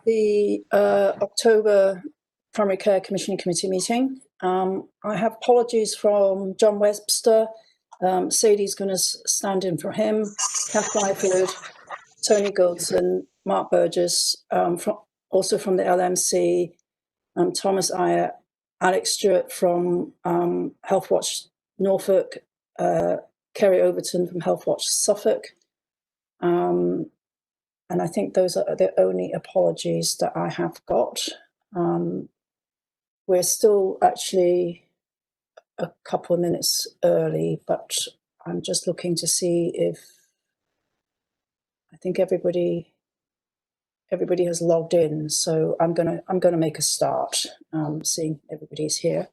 the October Primary Care Commissioning Committee meeting. I have apologies from John Webster. Sadie's going to stand in for him. Kath Byford, Tony Goldson, Mark Burgess, also from the LMC, Thomas Ayer, Alex Stewart from Health Watch Norfolk, Kerry Overton from Health Watch Suffolk. And I think those are the only apologies that I have got. We're still actually a couple of minutes early, but I'm just looking to see if I think everybody has logged in. So I'm gonna make a start, seeing everybody's here.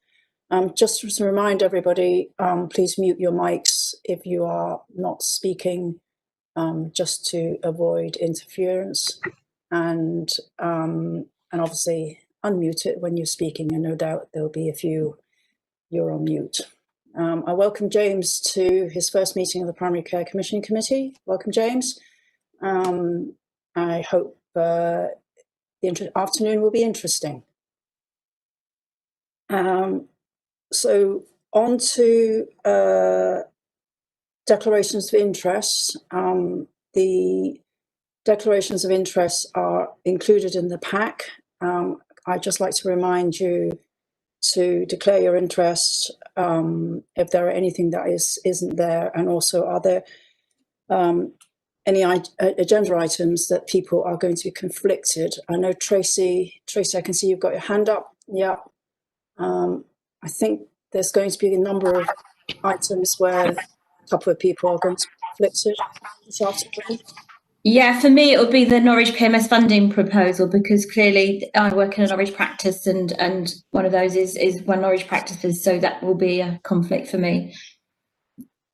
Just to remind everybody, please mute your mics if you are not speaking, just to avoid interference, and obviously unmute it when you're speaking, and no doubt there'll be a few you're on mute. I welcome James to his first meeting of the Primary Care Commissioning Committee. Welcome, James. I hope the afternoon will be interesting. So on to declarations of interest. The declarations of interest are included in the pack. I'd just like to remind you to declare your interest if there are anything that isn't there, and also are there any agenda items that people are going to be conflicted. I know Tracy, I can see you've got your hand up. Yeah. I think there's going to be a number of items where a couple of people are going to be conflicted this afternoon. Yeah, for me, it will be the Norwich Pms Funding proposal, because clearly I work in a Norwich practice, and one of those is one Norwich practices, so that will be a conflict for me.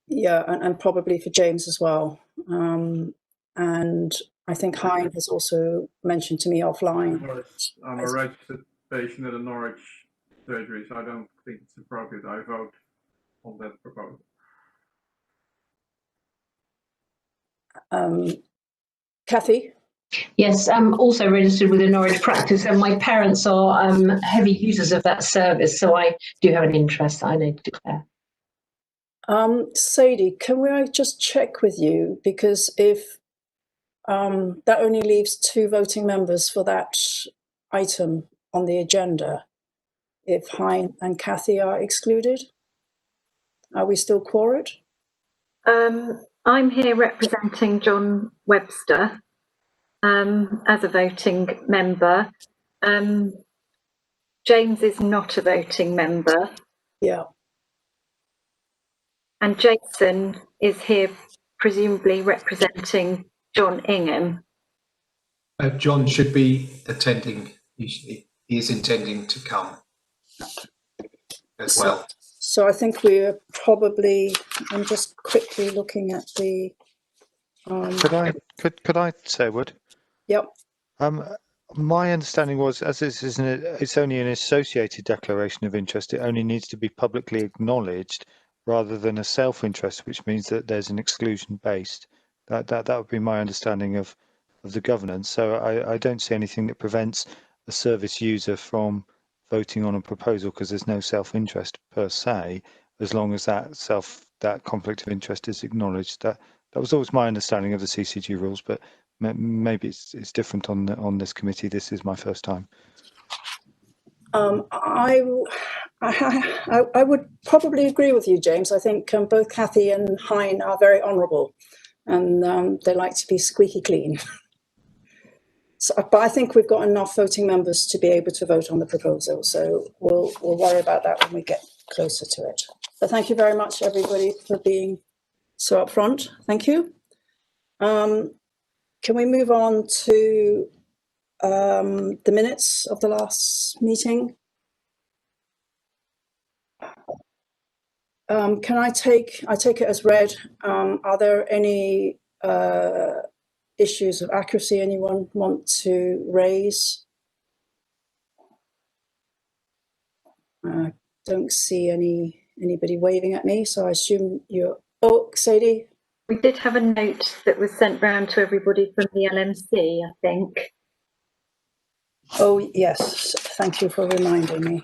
Yeah, and probably for James as well. And I think Hein has also mentioned to me offline. I'm a registered patient at a Norwich surgery, so I don't think it's appropriate I vote on that proposal. Kathy? Yes, I'm also registered with a Norwich practice, and my parents are heavy users of that service, so I do have an interest that I need to declare. Sadie, can I just check with you, because if that only leaves 2 voting members for that item on the agenda, if Hein and Kathy are excluded, are we still quorate? I'm here representing John Webster as a voting member. James is not a voting member. Yeah. And Jason is here presumably representing John Ingham. John should be attending. He is intending to come as well. So I think we're probably, I'm just quickly looking at the... Could I say a word? Yep. My understanding was, as it's only an associated declaration of interest, it only needs to be publicly acknowledged rather than a self-interest, which means that there's an exclusion based. That would be my understanding of the governance. So I don't see anything that prevents a service user from voting on a proposal, because there's no self-interest per se, as long as that conflict of interest is acknowledged. That was always my understanding of the CCG rules, but maybe it's different on this committee. This is my first time. I would probably agree with you, James. I think both Kathy and Hein are very honourable, and they like to be squeaky clean. So, but I think we've got enough voting members to be able to vote on the proposal. So we'll worry about that when we get closer to it. But thank you very much, everybody, for being so upfront. Thank you. Can we move on to the minutes of the last meeting? Can I take it as read? Are there any issues of accuracy anyone want to raise? I don't see anybody waving at me, so I assume you're... Oh, Sadie? We did have a note that was sent round to everybody from the LMC, I think. Oh, yes, thank you for reminding me.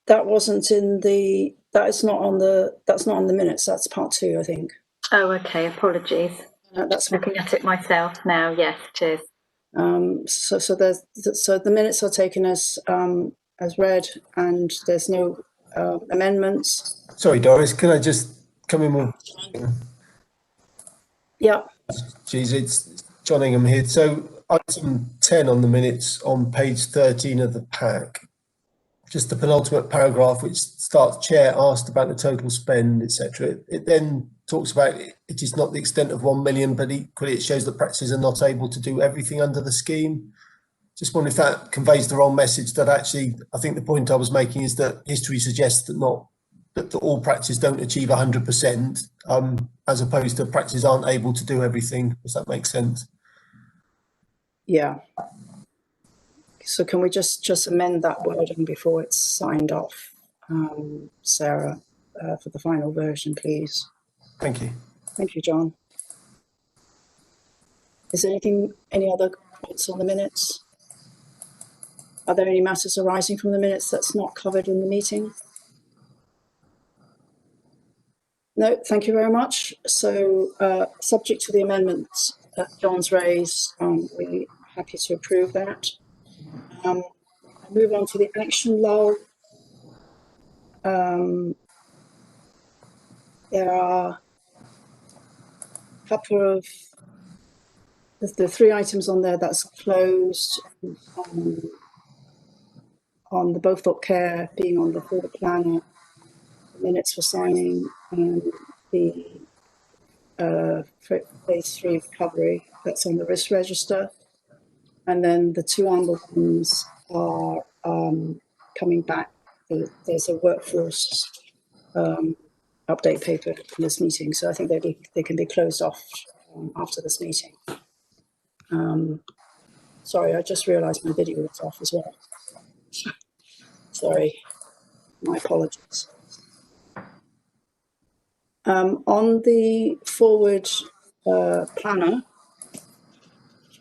That wasn't in the, that's not on the minutes, that's part 2, I think. Oh, okay, apologies. That's Looking at it myself now, yes, cheers. so the minutes are taken as read, and there's no amendments. Sorry, Doris, can I just come in with? Yeah. Geez, it's John Ingham here. So item 10 on the minutes on page 13 of the pack, just the penultimate paragraph, which starts, Chair asked about the total spend, etc. It then talks about it is not the extent of 1 million, but equally it shows that practices are not able to do everything under the scheme. Just wonder if that conveys the wrong message, that actually, I think the point I was making is that history suggests that all practices don't achieve 100%, as opposed to practices aren't able to do everything. Does that make sense? Yeah. So can we just amend that wording before it's signed off, Sarah, for the final version, please? Thank you. Thank you, John. Is there any other points on the minutes? Are there any matters arising from the minutes that's not covered in the meeting? No, thank you very much. So subject to the amendments that John's raised, we're happy to approve that. I move on to the action log. There are a couple of the 3 items on there that's closed, on the Both Up Care being on the forward planner, the minutes for signing, and the phase 3 recovery that's on the risk register. And then the 2 amber ones are coming back. There's a workforce update paper in this meeting, so I think they can be closed off after this meeting. Sorry, I just realised my video was off as well. Sorry, my apologies. On the forward planner,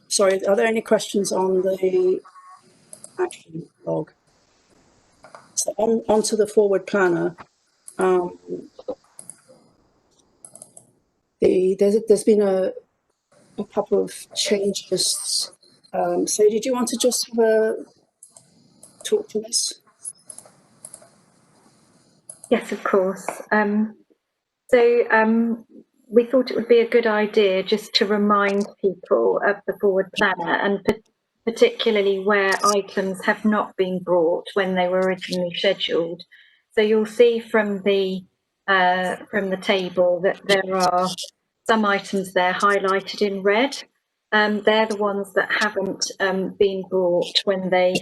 sorry, are there any questions on the action log? So onto the forward planner, there's been a couple of changes. So did you want to just have a talk to this? Yes, of course. We thought it would be a good idea just to remind people of the forward planner, and particularly where items have not been brought when they were originally scheduled. So you'll see from the table that there are some items there highlighted in red. They're the ones that haven't been brought when they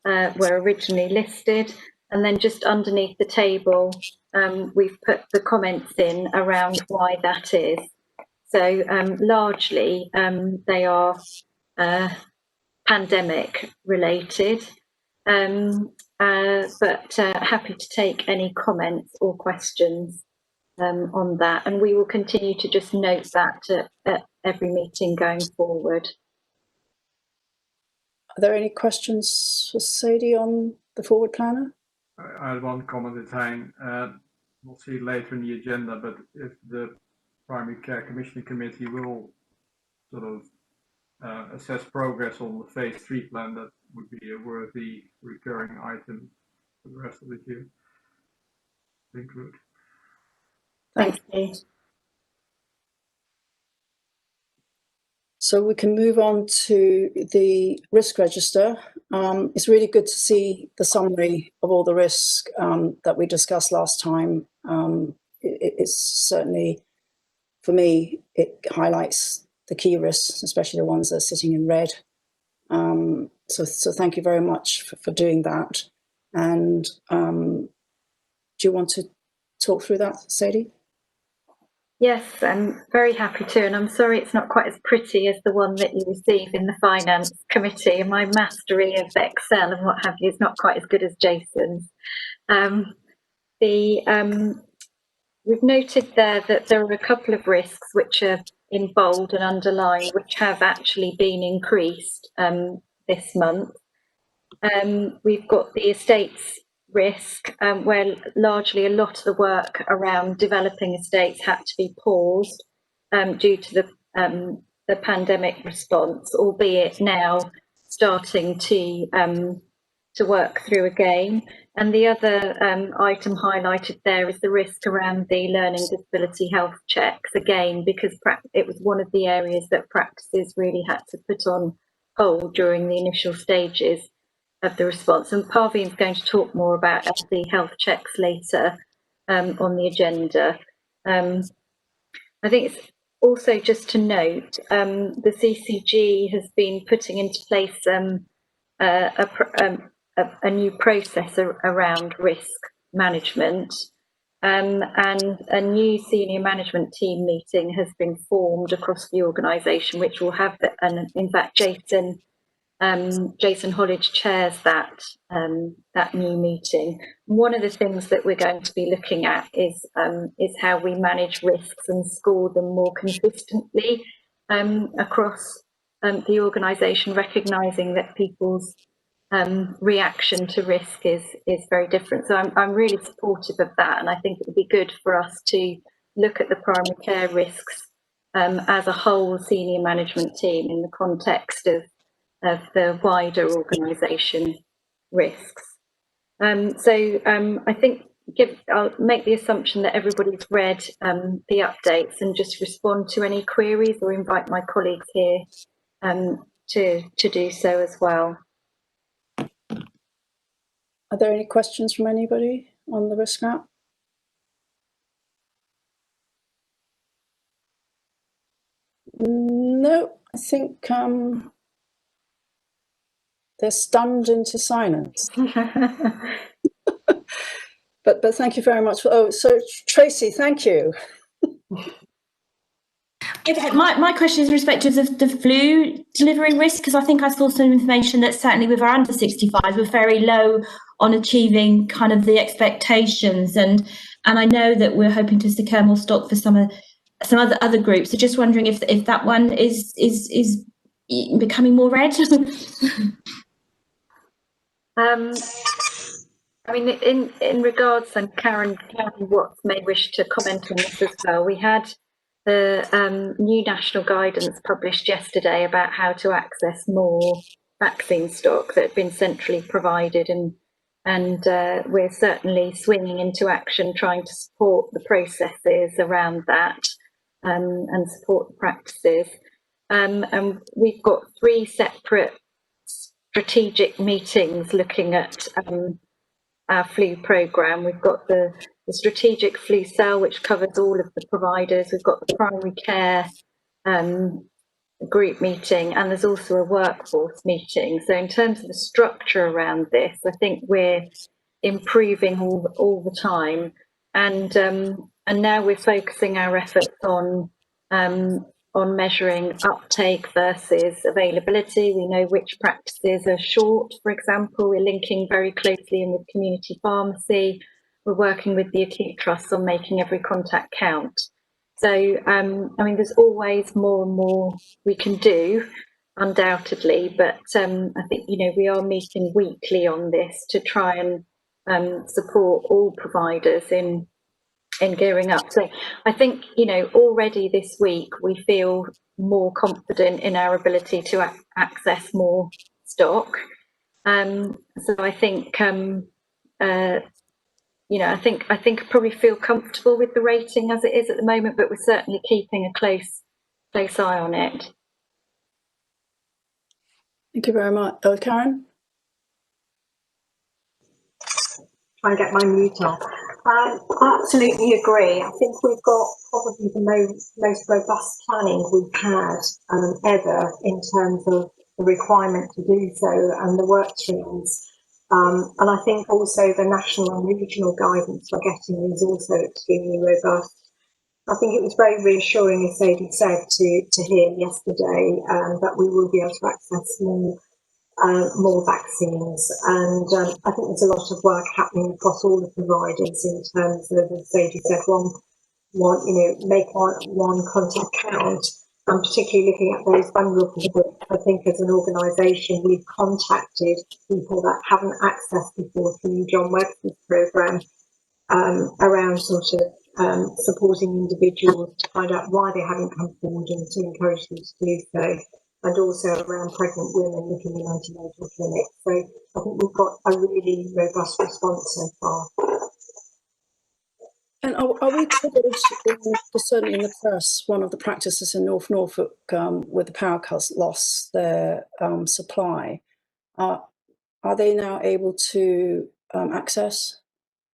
were originally listed. And then just underneath the table, we've put the comments in around why that is. So largely they are pandemic related, but happy to take any comments or questions on that. And we will continue to just note that at every meeting going forward. Are there any questions for Sadie on the forward planner? I had one comment in time. We'll see later in the agenda, but if the Primary Care Commissioning Committee will sort of assess progress on the phase 3 plan, that would be a worthy recurring item for the rest of the year to include. Thank you. So we can move on to the risk register. It's really good to see the summary of all the risk that we discussed last time. It's certainly, for me, it highlights the key risks, especially the ones that are sitting in red. So thank you very much for doing that. And do you want to talk through that, Sadie? Yes, I'm very happy to, and I'm sorry it's not quite as pretty as the one that you receive in the Finance Committee. My mastery of Excel and what have you is not quite as good as Jason's. We've noted there that there are a couple of risks which are in bold and underlined, which have actually been increased this month. We've got the estates risk, where largely a lot of the work around developing estates had to be paused due to the pandemic response, albeit now starting to work through again. And the other item highlighted there is the risk around the learning disability health checks, again, because it was one of the areas that practices really had to put on hold during the initial stages of the response. And Parveen's going to talk more about the health checks later on the agenda. I think it's also just to note, the CCG has been putting into place a new process around risk management, and a new senior management team meeting has been formed across the organisation, which will have, and in fact Jason Hollidge chairs that new meeting. One of the things that we're going to be looking at is how we manage risks and score them more consistently across the organisation, recognising that people's reaction to risk is very different. So I'm really supportive of that, and I think it would be good for us to look at the primary care risks as a whole senior management team in the context of the wider organisation risks. I think I'll make the assumption that everybody's read the updates and just respond to any queries, or invite my colleagues here to do so as well. Are there any questions from anybody on the risk map? No, I think they're stunned into silence. But thank you very much. So Tracy, thank you. My question is in respect of the flu delivery risk, because I think I saw some information that certainly with our under 65s we're very low on achieving kind of the expectations, and I know that we're hoping to secure more stock for some other groups. So just wondering if that one is becoming more red. I mean, in regards, and Karen Watts may wish to comment on this as well, we had the new national guidance published yesterday about how to access more vaccine stock that had been centrally provided, and we're certainly swinging into action trying to support the processes around that and support the practices. And we've got 3 separate strategic meetings looking at our flu programme. We've got the strategic flu cell, which covers all of the providers. We've got the primary care group meeting, and there's also a workforce meeting. So in terms of the structure around this, I think we're improving all the time, and now we're focusing our efforts on measuring uptake versus availability. We know which practices are short, for example. We're linking very closely in with community pharmacy. We're working with the acute trusts on making every contact count. So, I mean, there's always more and more we can do, undoubtedly, but I think, we are meeting weekly on this to try and support all providers in gearing up. So I think, already this week we feel more confident in our ability to access more stock. So I think, I think I probably feel comfortable with the rating as it is at the moment, but we're certainly keeping a close eye on it. Thank you very much. Karen? Try and get my mute off. I absolutely agree. I think we've got probably the most robust planning we've had ever in terms of the requirement to do so and the work streams. And I think also the national and regional guidance we're getting is also extremely robust. I think it was very reassuring, as Sadie said, to hear yesterday that we will be able to access more vaccines, and I think there's a lot of work happening across all the providers in terms of, as Sadie said, one make one contact count. I'm particularly looking at those vulnerable groups. I think as an organisation, we've contacted people that haven't accessed before through John Webster's programme around sort of supporting individuals to find out why they haven't come forward and to encourage them to do so, and also around pregnant women looking in antenatal clinics. So I think we've got a really robust response so far. And are we triggered, certainly in the press, one of the practices in North Norfolk with the power cuts lost their supply. Are they now able to access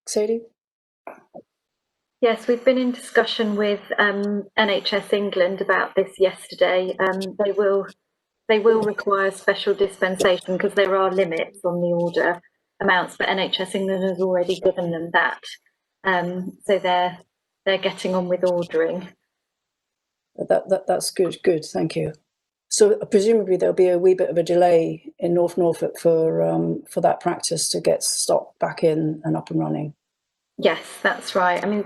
Sadie? Yes, we've been in discussion with NHS England about this yesterday. They will require special dispensation because there are limits on the order amounts, but NHS England has already given them that. So they're getting on with ordering. That's good. Good, thank you. So presumably there'll be a wee bit of a delay in North Norfolk for that practice to get stock back in and up and running. Yes, that's right. I mean,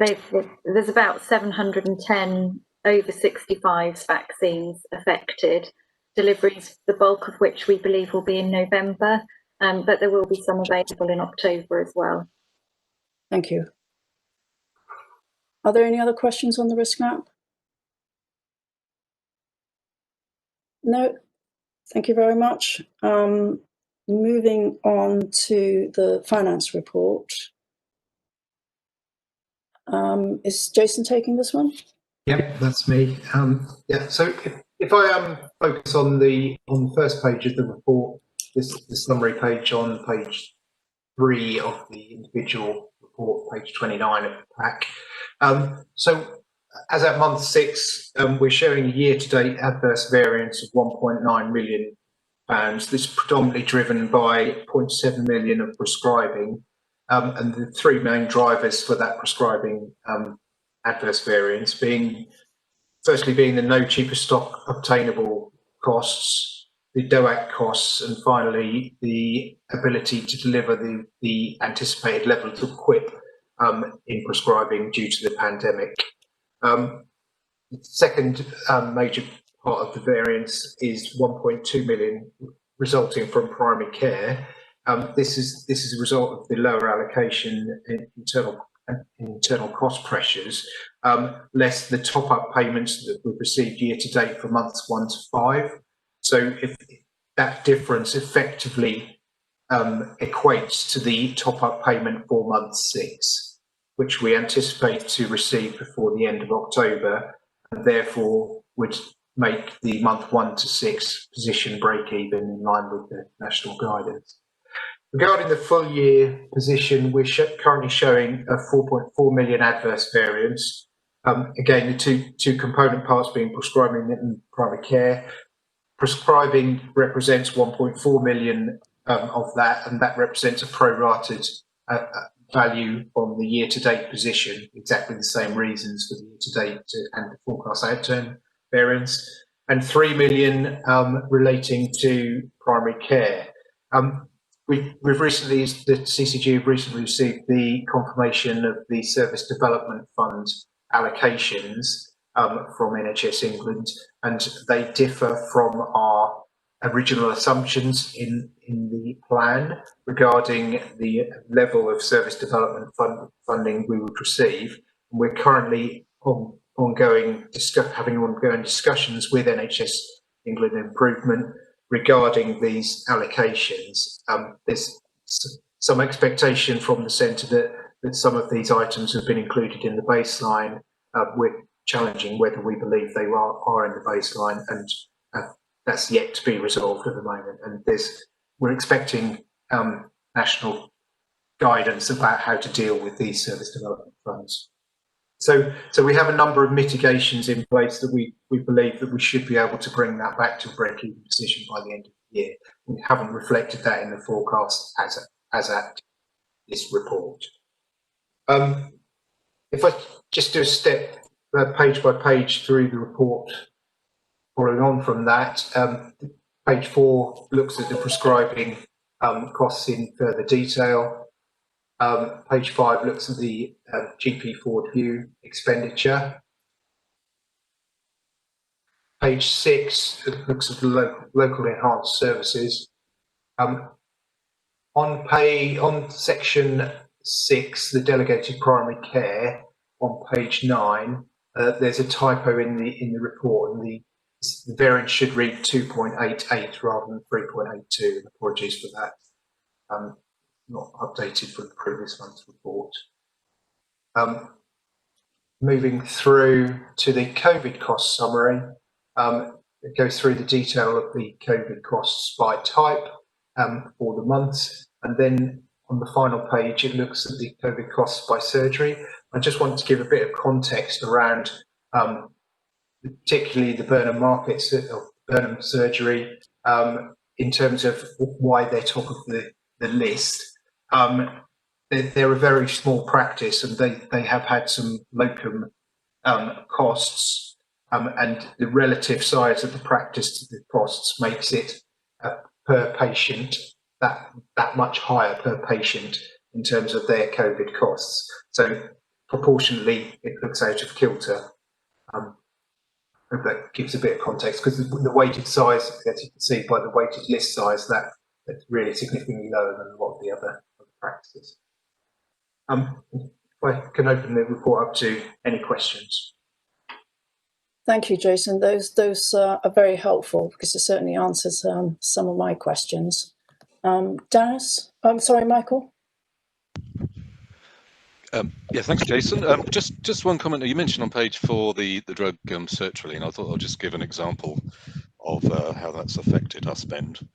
there's about 710 over 65s vaccines affected. Deliveries, the bulk of which we believe will be in November, but there will be some available in October as well. Thank you. Are there any other questions on the risk map? No, thank you very much. Moving on to the finance report. Is Jason taking this one? Yep, that's me. Yeah, so if I focus on the first page of the report, the summary page on page 3 of the individual report, page 29 of the pack. So as at month 6, we're showing a year-to-date adverse variance of £1.9 million. This is predominantly driven by 0.7 million of prescribing, and the 3 main drivers for that prescribing adverse variance being, firstly, being the no cheaper stock obtainable costs, the DOAC costs, and finally the ability to deliver the anticipated levels of QIP in prescribing due to the pandemic. The second major part of the variance is 1.2 million resulting from primary care. This is a result of the lower allocation in internal cost pressures, less the top-up payments that we've received year to date for months 1 to 5. So if that difference effectively equates to the top-up payment for month 6, which we anticipate to receive before the end of October, and therefore would make the month 1 to 6 position break even in line with the national guidance. Regarding the full year position, we're currently showing a 4.4 million adverse variance. Again, the two component parts being prescribing and primary care. Prescribing represents 1.4 million of that, and that represents a prorated value on the year-to-date position, exactly the same reasons for the year-to-date and the forecast outturn variance, and 3 million relating to primary care. We've recently, the CCG have recently received the confirmation of the Service Development Fund allocations from NHS England, and they differ from our original assumptions in the plan regarding the level of service development funding we would receive. And we're currently having ongoing discussions with NHS England Improvement regarding these allocations. There's some expectation from the centre that some of these items have been included in the baseline. We're challenging whether we believe they are in the baseline, and that's yet to be resolved at the moment. And we're expecting national guidance about how to deal with these service development funds. So we have a number of mitigations in place that we believe that we should be able to bring that back to a break-even position by the end of the year. We haven't reflected that in the forecast as at this report. If I just do a step page by page through the report, following on from that, page 4 looks at the prescribing costs in further detail. Page 5 looks at the GP forward view expenditure. Page 6 looks at the local enhanced services. On section 6, the delegated primary care, on page 9, there's a typo in the report, and the variance should read 2.88 rather than 3.82. Apologies for that. Not updated from the previous month's report. Moving through to the COVID cost summary, it goes through the detail of the COVID costs by type for the months, and then on the final page it looks at the COVID costs by surgery. I just want to give a bit of context around particularly the Burnham markets of Burnham surgery in terms of why they're top of the list. They're a very small practice, and they have had some locum costs, and the relative size of the practice to the costs makes it per patient that much higher per patient in terms of their COVID costs. So proportionately, it looks out of kilter. Hope that gives a bit of context, because the weighted size, as you can see by the weighted list size, that's really significantly lower than a lot of the other practices. If I can open the report up to any questions. Thank you, Jason. Those are very helpful, because it certainly answers some of my questions. Dennis, I'm sorry, Michael. Yeah, thanks, Jason. Just one comment. You mentioned on page 4 the drug sertraline. I thought I'll just give an example of how that's affected our spend.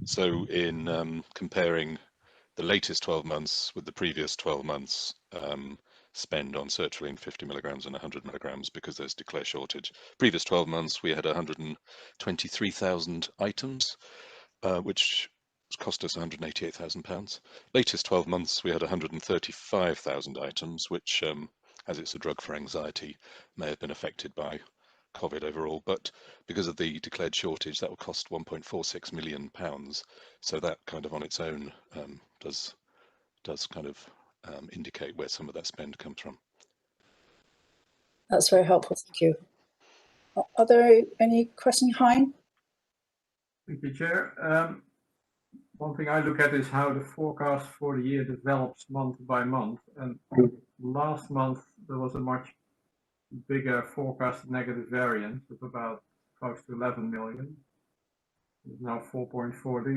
So in comparing the latest 12 months with the previous 12 months spend on sertraline, 50 milligrams and 100 milligrams, because there's declare shortage. Previous 12 months, we had 123,000 items, which cost us £188,000. Latest 12 months, we had 135,000 items, which, as it's a drug for anxiety, may have been affected by COVID overall, but because of the declared shortage, that will cost £1.46 million. So that kind of on its own does kind of indicate where some of that spend comes from. That's very helpful, thank you. Are there any questions, Hein? Thank you, Chair. One thing I look at is how the forecast for the year develops month by month. And last month, there was a much bigger forecast negative variance of about close to 11 million. It's now 4.4. Do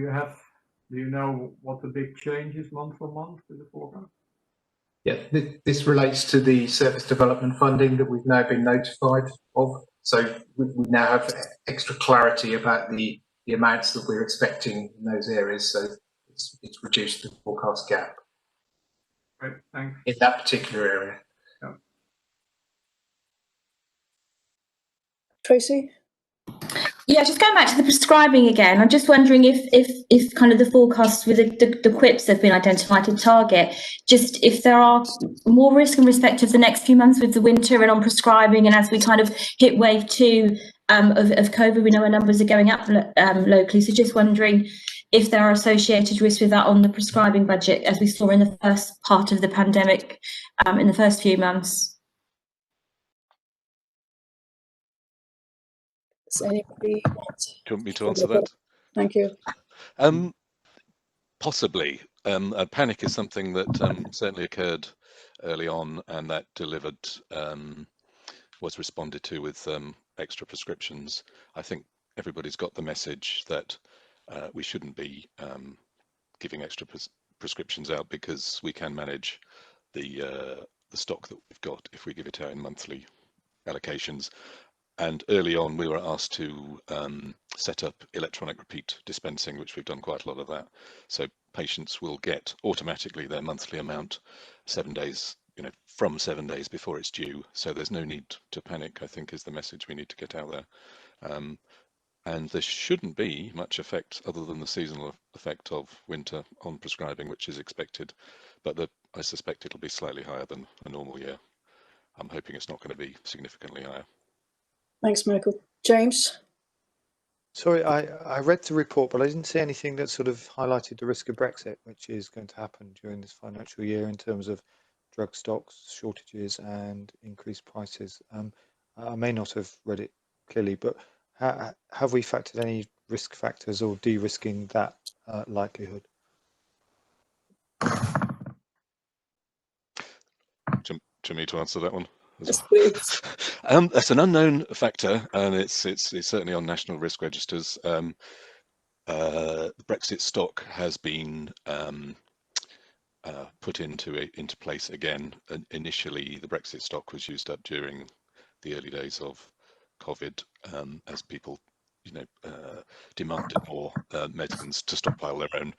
you know what the big change is month on month with the forecast? Yeah, this relates to the service development funding that we've now been notified of. So we now have extra clarity about the amounts that we're expecting in those areas. So it's reduced the forecast gap. Great, thanks. In that particular area. Yeah. Tracy? Yeah, just going back to the prescribing again, I'm just wondering if kind of the forecasts with the quips have been identified to target, just if there are more risk in respect of the next few months with the winter and on prescribing, and as we kind of hit wave 2 of COVID, we know our numbers are going up locally. So just wondering if there are associated risks with that on the prescribing budget, as we saw in the first part of the pandemic in the first few months. Does anybody want Do you want me to answer that? Thank you. Possibly. A panic is something that certainly occurred early on, and that delivered, was responded to with extra prescriptions. I think everybody's got the message that we shouldn't be giving extra prescriptions out, because we can manage the stock that we've got if we give it out in monthly allocations. And early on, we were asked to set up electronic repeat dispensing, which we've done quite a lot of that. So patients will get automatically their monthly amount 7 days, from 7 days before it's due. So there's no need to panic, I think, is the message we need to get out there. And there shouldn't be much effect other than the seasonal effect of winter on prescribing, which is expected. But I suspect it'll be slightly higher than a normal year. I'm hoping it's not going to be significantly higher. Thanks, Michael. James? Sorry, I read the report, but I didn't see anything that sort of highlighted the risk of Brexit, which is going to happen during this financial year in terms of drug stocks, shortages, and increased prices. I may not have read it clearly, but have we factored any risk factors or de-risking that likelihood? To me to answer that one as Yes, well. please. That's an unknown factor, and it's certainly on national risk registers. The Brexit stock has been put into place again. And initially, the Brexit stock was used up during the early days of COVID, as people, demanded more medicines to stockpile their own.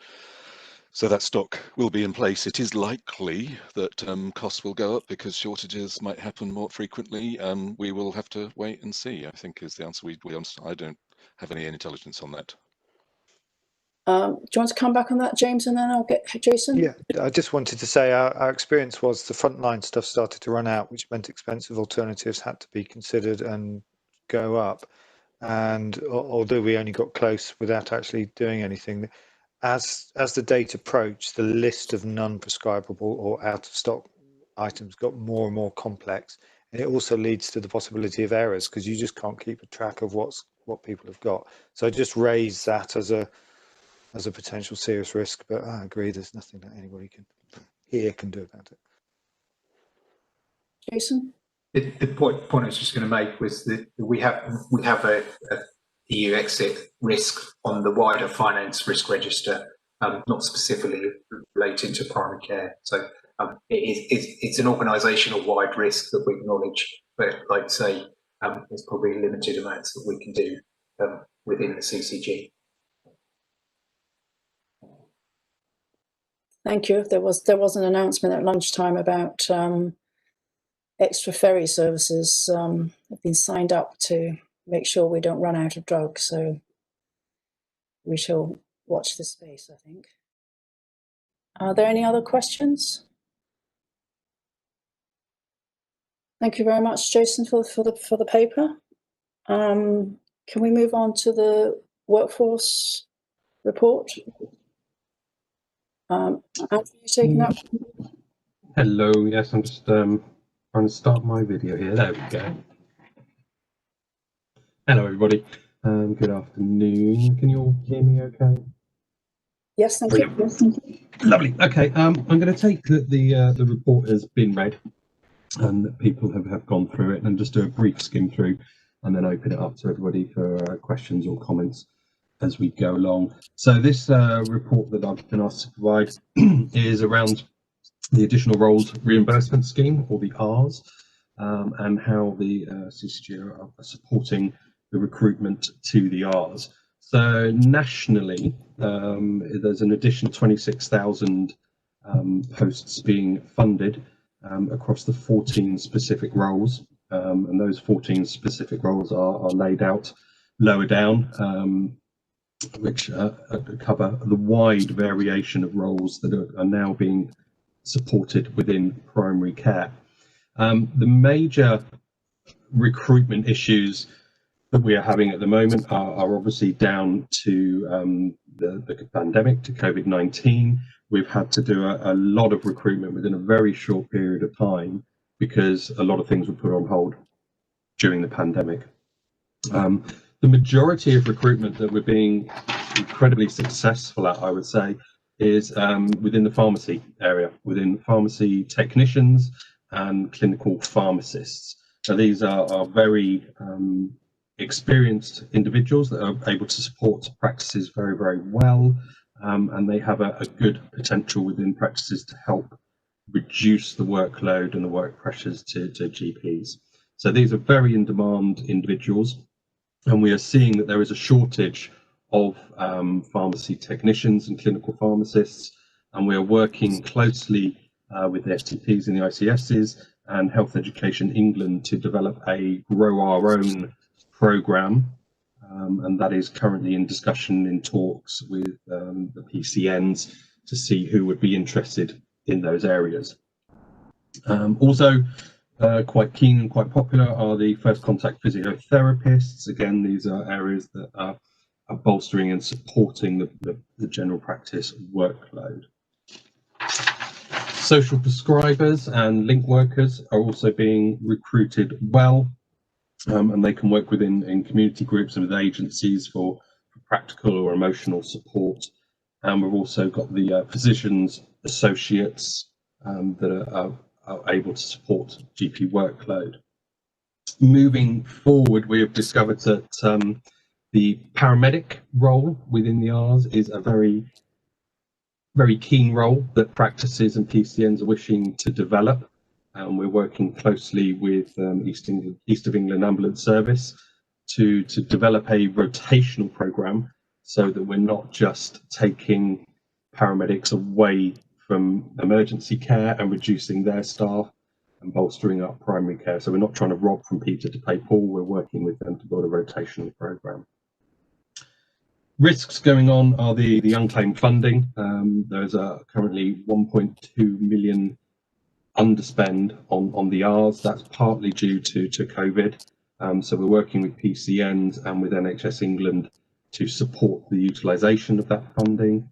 So that stock will be in place. It is likely that costs will go up because shortages might happen more frequently. We will have to wait and see, I think, is the answer. I don't have any intelligence on that. Do you want to come back on that, James, and then I'll get Jason? Yeah, I just wanted to say our experience was the frontline stuff started to run out, which meant expensive alternatives had to be considered and go up. And although we only got close without actually doing anything, as the date approached, the list of non-prescribable or out of stock items got more and more complex, and it also leads to the possibility of errors because you just can't keep a track of what people have got. So I just raise that as a potential serious risk, but I agree there's nothing that anybody can do about it. Jason? The point I was just going to make was that we have a EU exit risk on the wider finance risk register, not specifically relating to primary care. So it's an organisational wide risk that we acknowledge, but like I say, there's probably limited amounts that we can do within the CCG. Thank you. There was an announcement at lunchtime about extra ferry services have been signed up to make sure we don't run out of drugs. So we shall watch this space, I think. Are there any other questions? Thank you very much, Jason, for the paper. Can we move on to the workforce report? Andrew, you taking up? Hello, yes, I'm just trying to start my video here. There we go. Hello, everybody. Good afternoon. Can you all hear me okay? Yes, thank you. Yes, thank you. Lovely. Okay, I'm going to take that the report has been read and that people have gone through it, and just do a brief skim through and then open it up to everybody for questions or comments as we go along. So this report that I've been asked to provide is around the Additional Roles Reimbursement Scheme, or the ARS, and how the CCG are supporting the recruitment to the ARS. So nationally, there's an additional 26,000 posts being funded across the 14 specific roles, and those 14 specific roles are laid out lower down, which cover the wide variation of roles that are now being supported within primary care. The major recruitment issues that we are having at the moment are obviously down to the pandemic, to COVID-19. We've had to do a lot of recruitment within a very short period of time because a lot of things were put on hold during the pandemic. The majority of recruitment that we're being incredibly successful at, I would say, is within the pharmacy area, within pharmacy technicians and clinical pharmacists. Now, these are very experienced individuals that are able to support practices very, very well, and they have a good potential within practices to help reduce the workload and the work pressures to GPs. So these are very in-demand individuals, and we are seeing that there is a shortage of pharmacy technicians and clinical pharmacists, and we are working closely with the STPs and the ICSs and Health Education England to develop a Grow Our Own programme, and that is currently in discussion, in talks with the PCNs to see who would be interested in those areas. Also, quite keen and quite popular are the first contact physiotherapists. Again, these are areas that are bolstering and supporting the general practice workload. Social prescribers and link workers are also being recruited well, and they can work in community groups and with agencies for practical or emotional support. And we've also got the physicians associates that are able to support GP workload. Moving forward, we have discovered that the paramedic role within the Rs is a very keen role that practices and PCNs are wishing to develop. We're working closely with East of England Ambulance Service to develop a rotational programme so that we're not just taking paramedics away from emergency care and reducing their staff and bolstering up primary care. So we're not trying to rob from Peter to pay Paul, we're working with them to build a rotational programme. Risks going on are the unclaimed funding. There's currently 1.2 million underspend on the Rs. That's partly due to COVID. So we're working with PCNs and with NHS England to support the utilisation of that funding.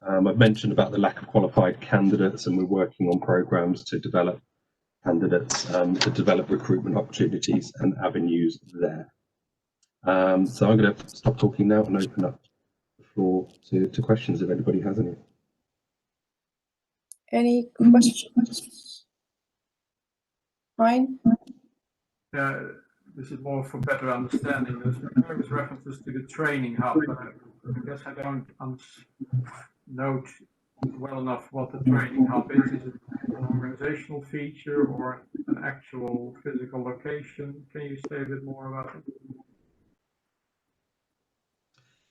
I've mentioned about the lack of qualified candidates, and we're working on programmes to develop candidates, to develop recruitment opportunities and avenues there. So I'm going to stop talking now and open up the floor to questions if anybody has any. Any questions? Fine. This is more for better understanding. There's various references to the training hub. I guess I don't note well enough what the training hub is. Is it an organizational feature or an actual physical location? Can you say a bit more about it?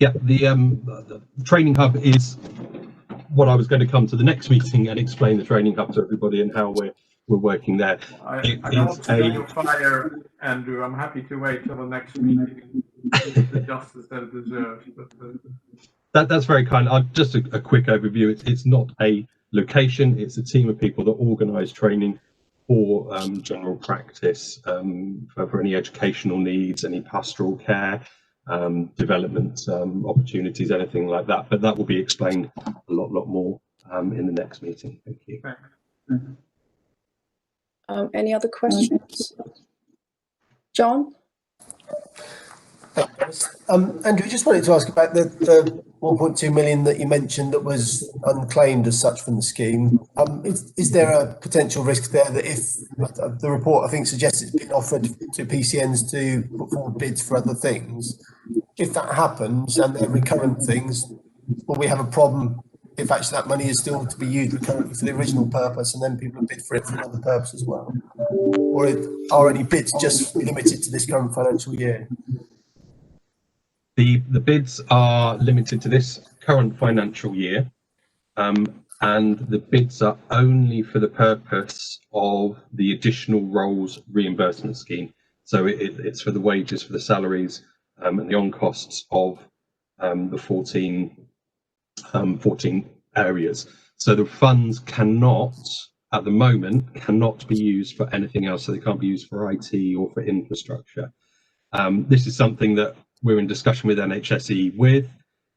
Yeah, the training hub is what I was going to come to the next meeting and explain the training hub to everybody and how we're working there. I don't want to do your fire, Andrew. I'm happy to wait till the next meeting and give the justice that it deserves. But that's very kind. Just a quick overview. It's not a location. It's a team of people that organise training for general practice, for any educational needs, any pastoral care, development opportunities, anything like that. But that will be explained a lot more in the next meeting. Thank you. Any other questions? John? Andrew, I just wanted to ask about the 1.2 million that you mentioned that was unclaimed as such from the scheme. Is there a potential risk there that if the report, I think, suggests it's been offered to PCNs to put forward bids for other things, if that happens and they're recurrent things, will we have a problem if actually that money is still to be used recurrently for the original purpose and then people bid for it for another purpose as well? Or are any bids just limited to this current financial year? The bids are limited to this current financial year, and the bids are only for the purpose of the additional roles reimbursement scheme. So it's for the wages, for the salaries, and the on costs of the 14 areas. So the funds cannot, at the moment, be used for anything else. So they can't be used for IT or for infrastructure. This is something that we're in discussion with NHSE with,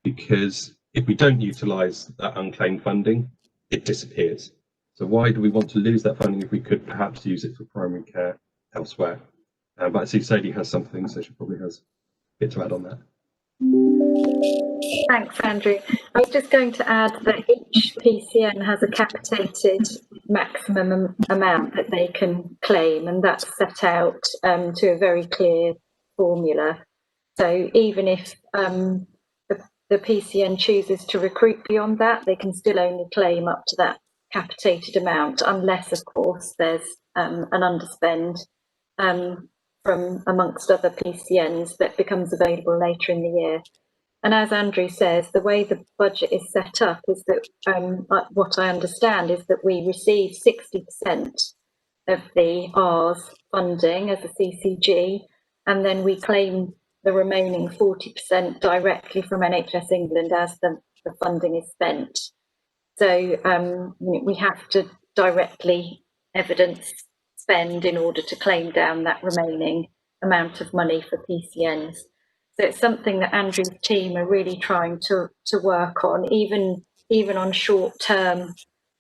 because if we don't utilise that unclaimed funding, it disappears. So why do we want to lose that funding if we could perhaps use it for primary care elsewhere? But I see Sadie has something, so she probably has a bit to add on that. Thanks, Andrew. I was just going to add that each PCN has a capitated maximum amount that they can claim, and that's set out to a very clear formula. So even if the PCN chooses to recruit beyond that, they can still only claim up to that capitated amount, unless, of course, there's an underspend from amongst other PCNs that becomes available later in the year. And as Andrew says, the way the budget is set up is that what I understand is that we receive 60% of the R's funding as a CCG, and then we claim the remaining 40% directly from NHS England as the funding is spent. So we have to directly evidence spend in order to claim down that remaining amount of money for PCNs. So it's something that Andrew's team are really trying to work on, even on short-term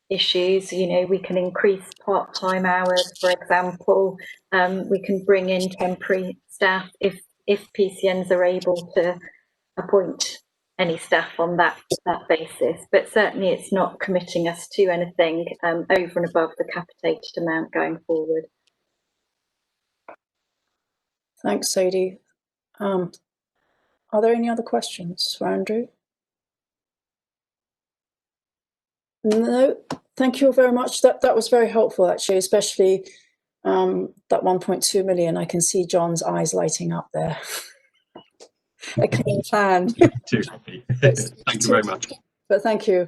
issues. You know, we can increase part-time hours, for example. We can bring in temporary staff if PCNs are able to appoint any staff on that basis. But certainly it's not committing us to anything over and above the capitated amount going forward. Thanks, Sadie. Are there any other questions for Andrew? No, thank you very much. That was very helpful, actually, especially that 1.2 million. I can see John's eyes lighting up there. A clean plan. Too happy. Thank you very much. But thank you.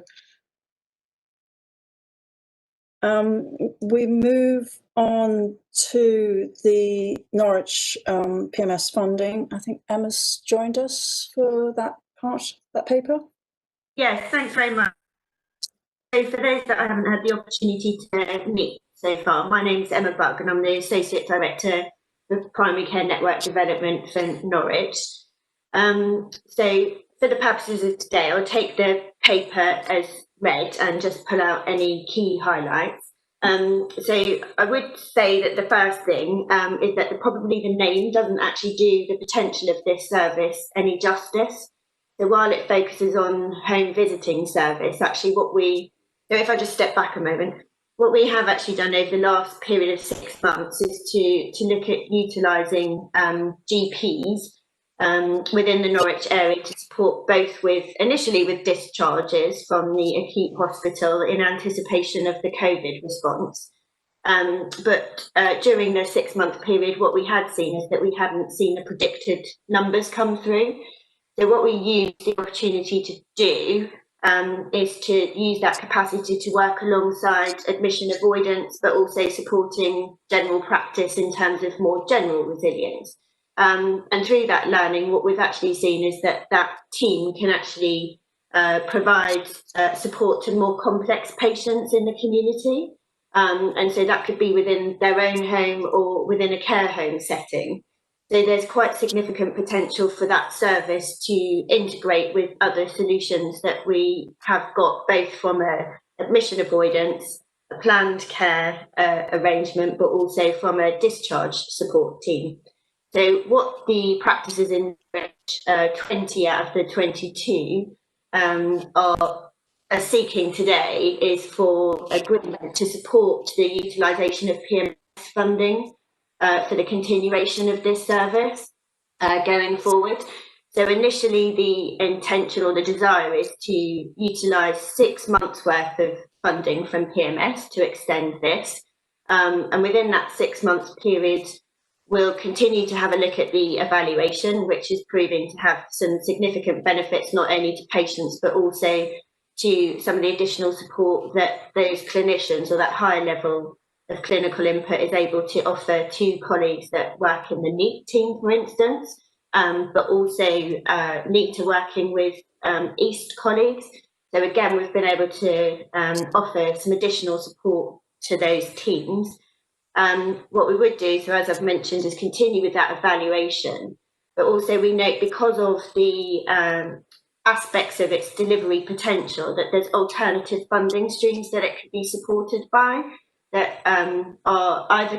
We move on to the Norwich PMS funding. I think Emma's joined us for that part, that paper. Yes, thanks very much. So for those that I haven't had the opportunity to meet so far, my name is Emma Buck and I'm the Associate Director of Primary Care Network Development for Norwich. So for the purposes of today, I'll take the paper as read and just pull out any key highlights. So I would say that the first thing is that probably the name doesn't actually do the potential of this service any justice. So while it focuses on home visiting service, actually so if I just step back a moment, what we have actually done over the last period of 6 months is to look at utilising GPs within the Norwich area to support both initially with discharges from the acute hospital in anticipation of the COVID response. But during the 6-month period, what we had seen is that we hadn't seen the predicted numbers come through. So what we used the opportunity to do is to use that capacity to work alongside admission avoidance, but also supporting general practice in terms of more general resilience. And through that learning, what we've actually seen is that team can actually provide support to more complex patients in the community. And so that could be within their own home or within a care home setting. So there's quite significant potential for that service to integrate with other solutions that we have got, both from admission avoidance, a planned care arrangement, but also from a discharge support team. So what the practices in 20 out of the 22 are seeking today is for agreement to support the utilisation of PMS funding for the continuation of this service going forward. So initially the intention or the desire is to utilise 6 months worth of funding from PMS to extend this. And within that 6 month period, we'll continue to have a look at the evaluation, which is proving to have some significant benefits, not only to patients, but also to some of the additional support that those clinicians or that higher level of clinical input is able to offer to colleagues that work in the NEAT team, for instance, but also NEAT to working with East colleagues. So again, we've been able to offer some additional support to those teams. What we would do, so as I've mentioned, is continue with that evaluation, but also we note because of the aspects of its delivery potential that there's alternative funding streams that it could be supported by that are either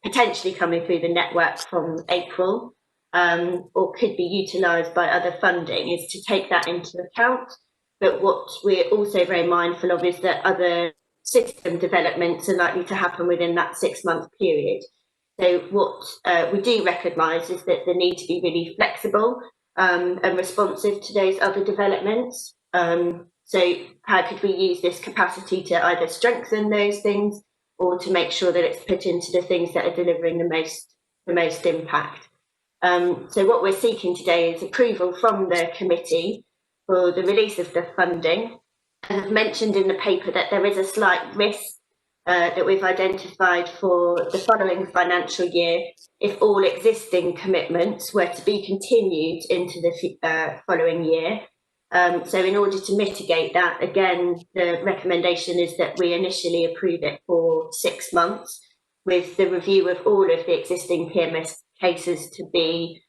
potentially coming through the network from April or could be utilised by other funding, is to take that into account. But what we're also very mindful of is that other system developments are likely to happen within that 6 month period. So what we do recognise is that the need to be really flexible and responsive to those other developments. So how could we use this capacity to either strengthen those things or to make sure that it's put into the things that are delivering the most impact? So what we're seeking today is approval from the committee for the release of the funding. And I've mentioned in the paper that there is a slight risk that we've identified for the following financial year if all existing commitments were to be continued into the following year. So in order to mitigate that, again, the recommendation is that we initially approve it for 6 months with the review of all of the existing PMS cases to be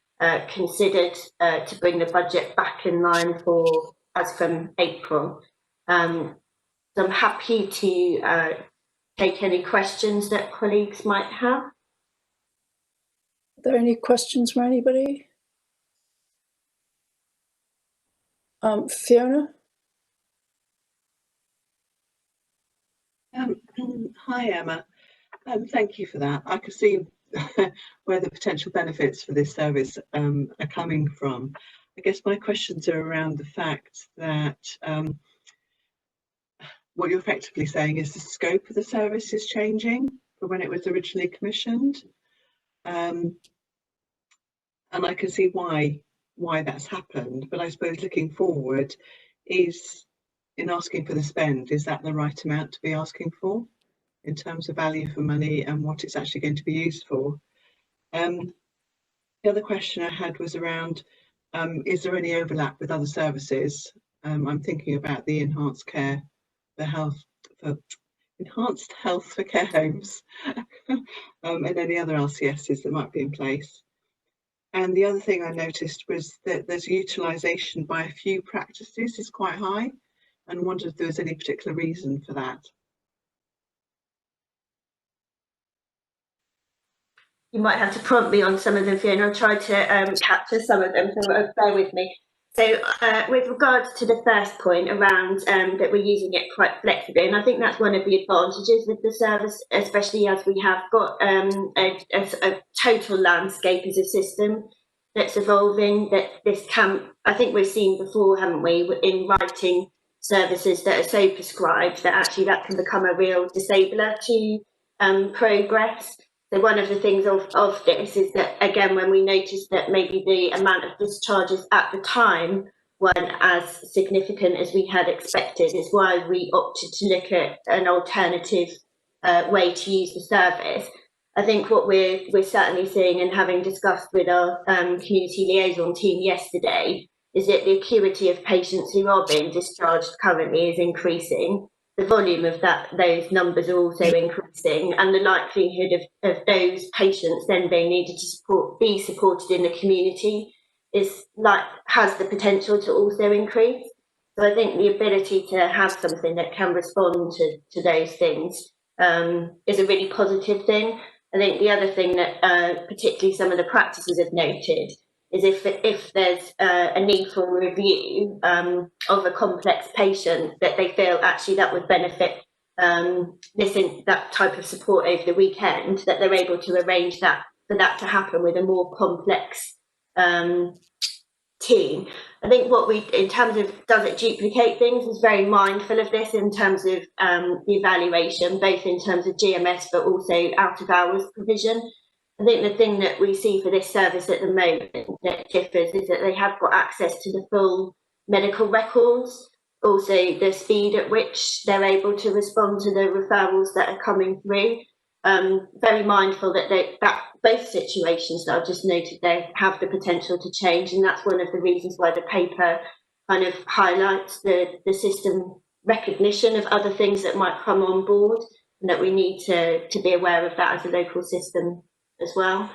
considered to bring the budget back in line for as from April. So I'm happy to take any questions that colleagues might have. Are there any questions from anybody? Fiona? Hi, Emma. Thank you for that. I can see where the potential benefits for this service are coming from. I guess my questions are around the fact that what you're effectively saying is the scope of the service is changing from when it was originally commissioned. And I can see why that's happened. But I suppose looking forward, is in asking for the spend, is that the right amount to be asking for in terms of value for money and what it's actually going to be used for? The other question I had was around, is there any overlap with other services? I'm thinking about the enhanced health for care homes and any other LCSs that might be in place. And the other thing I noticed was that there's utilisation by a few practices is quite high, and wondered if there was any particular reason for that. You might have to prompt me on some of them, Fiona. I'll try to capture some of them, so bear with me. So with regards to the first point around that we're using it quite flexibly, and I think that's one of the advantages with the service, especially as we have got a total landscape as a system that's evolving, that this can, I think we've seen before, haven't we, in writing services that are so prescribed that actually that can become a real disabler to progress. So one of the things of this is that, again, when we noticed that maybe the amount of discharges at the time weren't as significant as we had expected, is why we opted to look at an alternative way to use the service. I think what we're certainly seeing, and having discussed with our community liaison team yesterday, is that the acuity of patients who are being discharged currently is increasing. The volume of those numbers are also increasing, and the likelihood of those patients then being needed to be supported in the community has the potential to also increase. So I think the ability to have something that can respond to those things is a really positive thing. I think the other thing that particularly some of the practices have noted is if there's a need for review of a complex patient, that they feel actually that would benefit missing that type of support over the weekend, that they're able to arrange that for that to happen with a more complex team. I think what we, in terms of does it duplicate things, is very mindful of this in terms of the evaluation, both in terms of GMS but also out of hours provision. I think the thing that we see for this service at the moment that differs is that they have got access to the full medical records, also the speed at which they're able to respond to the referrals that are coming through. Very mindful that both situations that I've just noted there have the potential to change, and that's one of the reasons why the paper kind of highlights the system recognition of other things that might come on board, and that we need to be aware of that as a local system as well.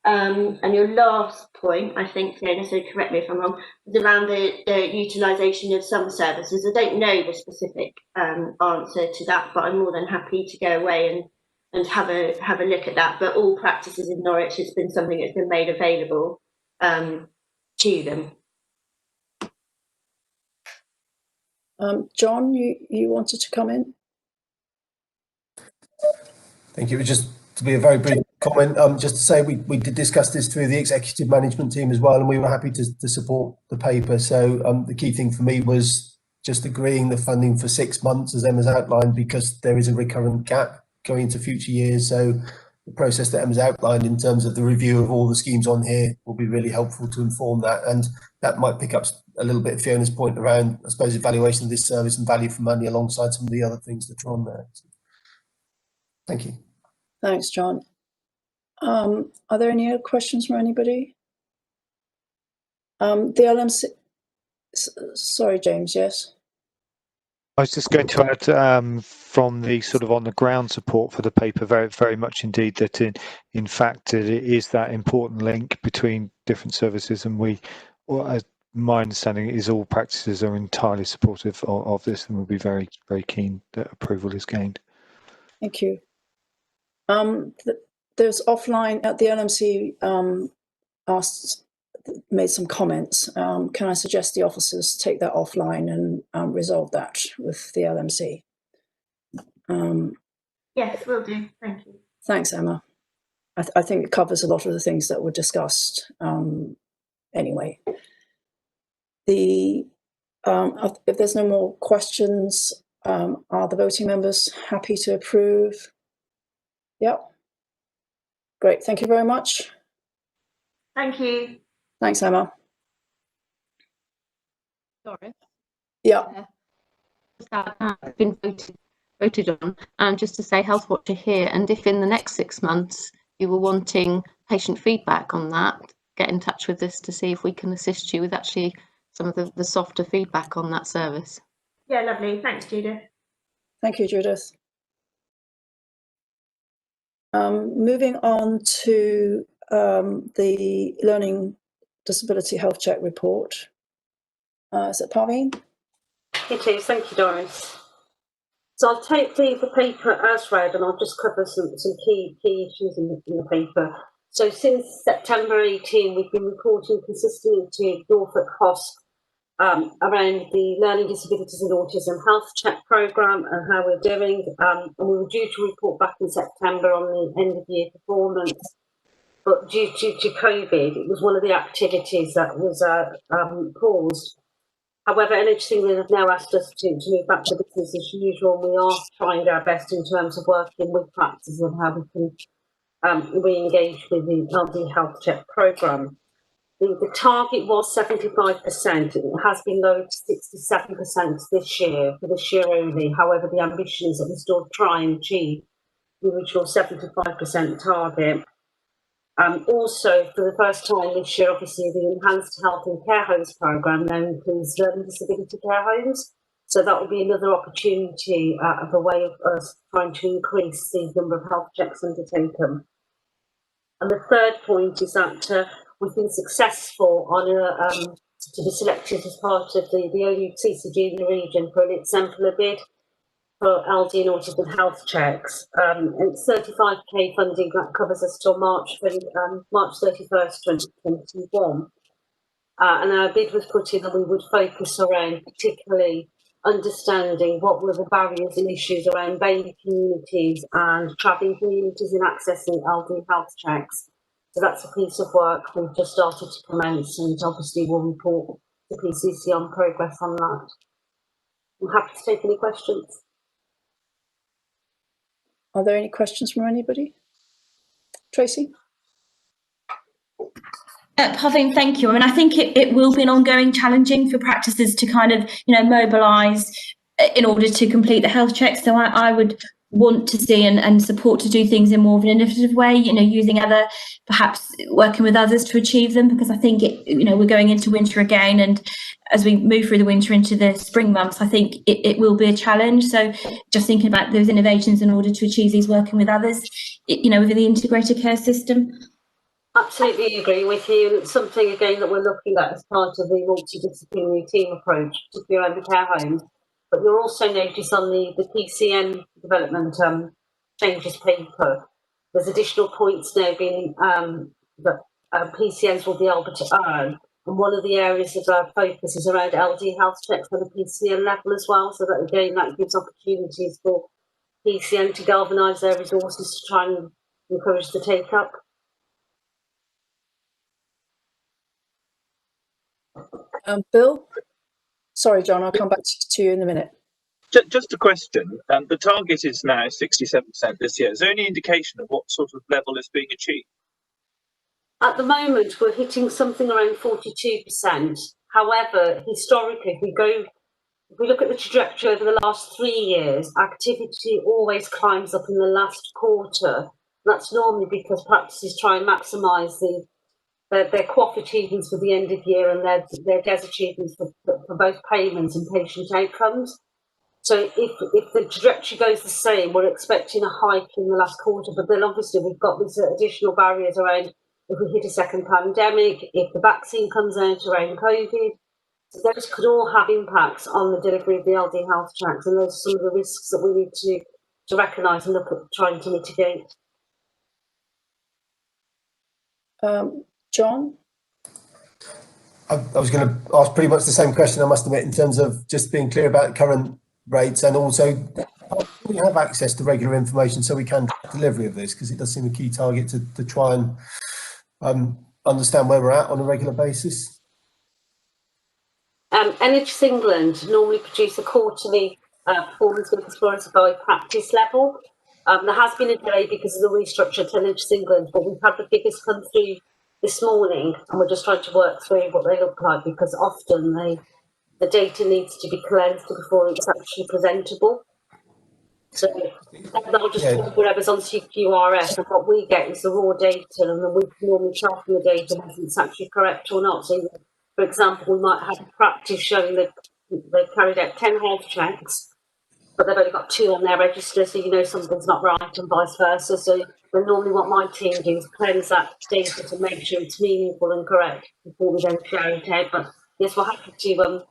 And your last point, I think, Fiona, so correct me if I'm wrong, was around the utilisation of some services. I don't know the specific answer to that, but I'm more than happy to go away and have a look at that. But all practices in Norwich, has been something that's been made available to them. John, you wanted to come in? Thank you. It was just to be a very brief comment, just to say we did discuss this through the executive management team as well, and we were happy to support the paper. So the key thing for me was just agreeing the funding for 6 months, as Emma's outlined, because there is a recurrent gap going into future years. So the process that Emma's outlined in terms of the review of all the schemes on here will be really helpful to inform that, and that might pick up a little bit of Fiona's point around, I suppose, evaluation of this service and value for money alongside some of the other things that are on there. So, thank you. Thanks, John. Are there any other questions from anybody? The LMC, sorry, James, yes? I was just going to add from the sort of on the ground support for the paper, very much indeed that in fact it is that important link between different services, and my understanding is all practices are entirely supportive of this and will be very keen that approval is gained. Thank you. There's offline at the LMC made some comments. Can I suggest the officers take that offline and resolve that with the LMC? Yes, will do. Thank you. Thanks, Emma. I think it covers a lot of the things that were discussed anyway. If there's no more questions, are the voting members happy to approve? Yep. Great, thank you very much. Thank you. Thanks, Emma. Doris? Yeah. That has been voted on, just to say Health Watcher here, and if in the next 6 months you were wanting patient feedback on that, get in touch with us to see if we can assist you with actually some of the softer feedback on that service. Yeah, lovely. Thanks, Judith. Thank you, Judith. Moving on to the Learning Disability Health Check report. Is it Parveen? It is, thank you, Doris. So I'll take the paper as read, and I'll just cover some key issues in the paper. So since September 18, we've been reporting consistently to Norfolk HOSP around the Learning Disabilities and Autism Health Check programme and how we're doing. And we were due to report back in September on the end of year performance, but due to COVID, it was one of the activities that was paused. However, NHS have now asked us to move back to business as usual, and we are trying our best in terms of working with practices and how we can re-engage with the LD Health Check programme. The target was 75%. It has been lowered to 67% this year, for this year only. However, the ambition is that we still try and achieve the original 75% target. Also, for the first time this year, obviously, the Enhanced Health and Care Homes programme now includes learning disability care homes. So that will be another opportunity of a way of us trying to increase the number of health checks undertaken. And the third point is that we've been successful on to be selected as part of the only CCG in the region for an exemplar bid for LD and autism health checks. It's 35k funding that covers us till March 31st, 2021. And our bid was put in that we would focus around particularly understanding what were the barriers and issues around baby communities and travelling communities in accessing LD health checks. So that's a piece of work we've just started to commence, and obviously we'll report the PCC on progress on that. I'm happy to take any questions. Are there any questions from anybody? Tracy? Parveen, thank you. I mean, I think it will be an ongoing challenging for practices to kind of, mobilise in order to complete the health checks. So I would want to see and support to do things in more of an innovative way, using perhaps working with others to achieve them, because I think we're going into winter again, and as we move through the winter into the spring months, I think it will be a challenge. So just thinking about those innovations in order to achieve these, working with others, within the integrated care system. Absolutely agree with you, and it's something again that we're looking at as part of the multidisciplinary team approach, particularly around the care homes. But you'll also notice on the PCN development changes paper, there's additional points now being that PCNs will be able to earn. And one of the areas of our focus is around LD health checks on the PCN level as well. So that again, that gives opportunities for PCN to galvanise their resources to try and encourage the take up. Bill? Sorry, John, I'll come back to you in a minute. Just a question. The target is now 67% this year. Is there any indication of what sort of level is being achieved? At the moment, we're hitting something around 42%. However, historically, if we look at the trajectory over the last 3 years, activity always climbs up in the last quarter. That's normally because practices try and maximise their QOF achievements for the end of year and their DES achievements for both payments and patient outcomes. So if the trajectory goes the same, we're expecting a hike in the last quarter, but then obviously we've got these additional barriers around if we hit a second pandemic, if the vaccine comes out around COVID. So those could all have impacts on the delivery of the LD health tracks, and those are some of the risks that we need to recognise and look at trying to mitigate. John? I was going to ask pretty much the same question, I must admit, in terms of just being clear about current rates, and also we have access to regular information so we can track delivery of this, because it does seem a key target to try and understand where we're at on a regular basis. NHS England normally produce a quarterly performance explorers by practice level. There has been a delay because of the restructure to NHS England, but we've had the figures come through this morning, and we're just trying to work through what they look like, because often the data needs to be cleansed before it's actually presentable. So that'll just pull whatever's on CQRS, and what we get is the raw data, and then we normally sharpen the data whether it's actually correct or not. So, for example, we might have a practice showing that they've carried out 10 health checks, but they've only got 2 on their register, so you know something's not right, and vice versa. So then normally what my team do is cleanse that data to make sure it's meaningful and correct before we then share it out. But yes, we're happy to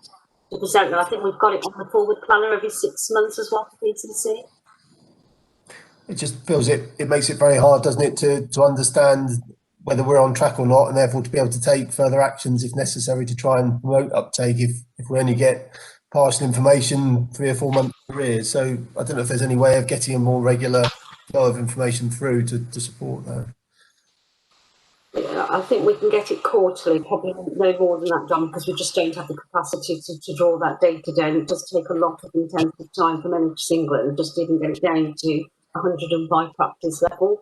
present that. I think we've got it on the forward planner every 6 months as well for PCC. It just feels it makes it very hard, doesn't it, to understand whether we're on track or not, and therefore to be able to take further actions if necessary to try and promote uptake if we only get partial information 3 or 4 months in arrears. So I don't know if there's any way of getting a more regular flow of information through to support that. Yeah, I think we can get it quarterly, probably no more than that, John, because we just don't have the capacity to draw that data down. It does take a lot of intensive time from NHS England just to even get it down to 105 practice level.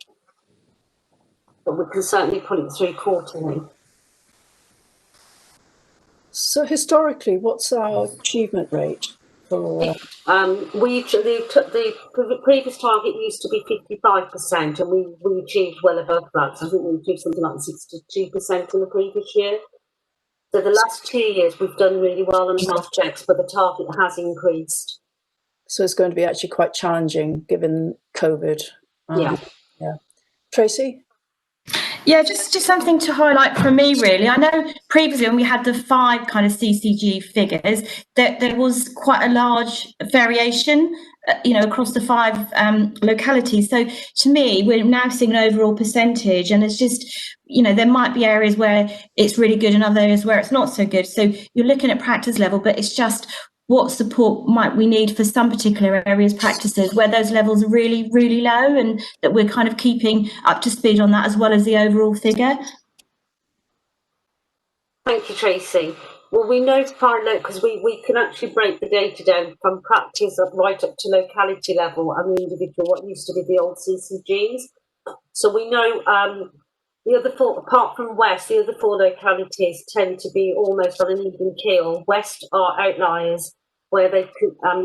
But we can certainly put it through quarterly. So historically, what's our achievement rate for? The previous target used to be 55%, and we achieved well above that. So I think we achieved something like 62% in the previous year. So the last 2 years we've done really well on health checks, but the target has increased. So it's going to be actually quite challenging given COVID. Yeah. Tracy? Yeah, just something to highlight from me, really. I know previously when we had the 5 kind of CCG figures, that there was quite a large variation, across the 5 localities. So to me, we're now seeing an overall percentage, and it's just, there might be areas where it's really good and other areas where it's not so good. So you're looking at practice level, but it's just what support might we need for some particular areas, practices where those levels are really, really low, and that we're kind of keeping up to speed on that as well as the overall figure. Thank you, Tracy. Well, we notify because we can actually break the data down from practice right up to locality level and the individual, what used to be the old CCGs. So we know the other 4, apart from West, the other 4 localities tend to be almost on an even keel. West are outliers where they've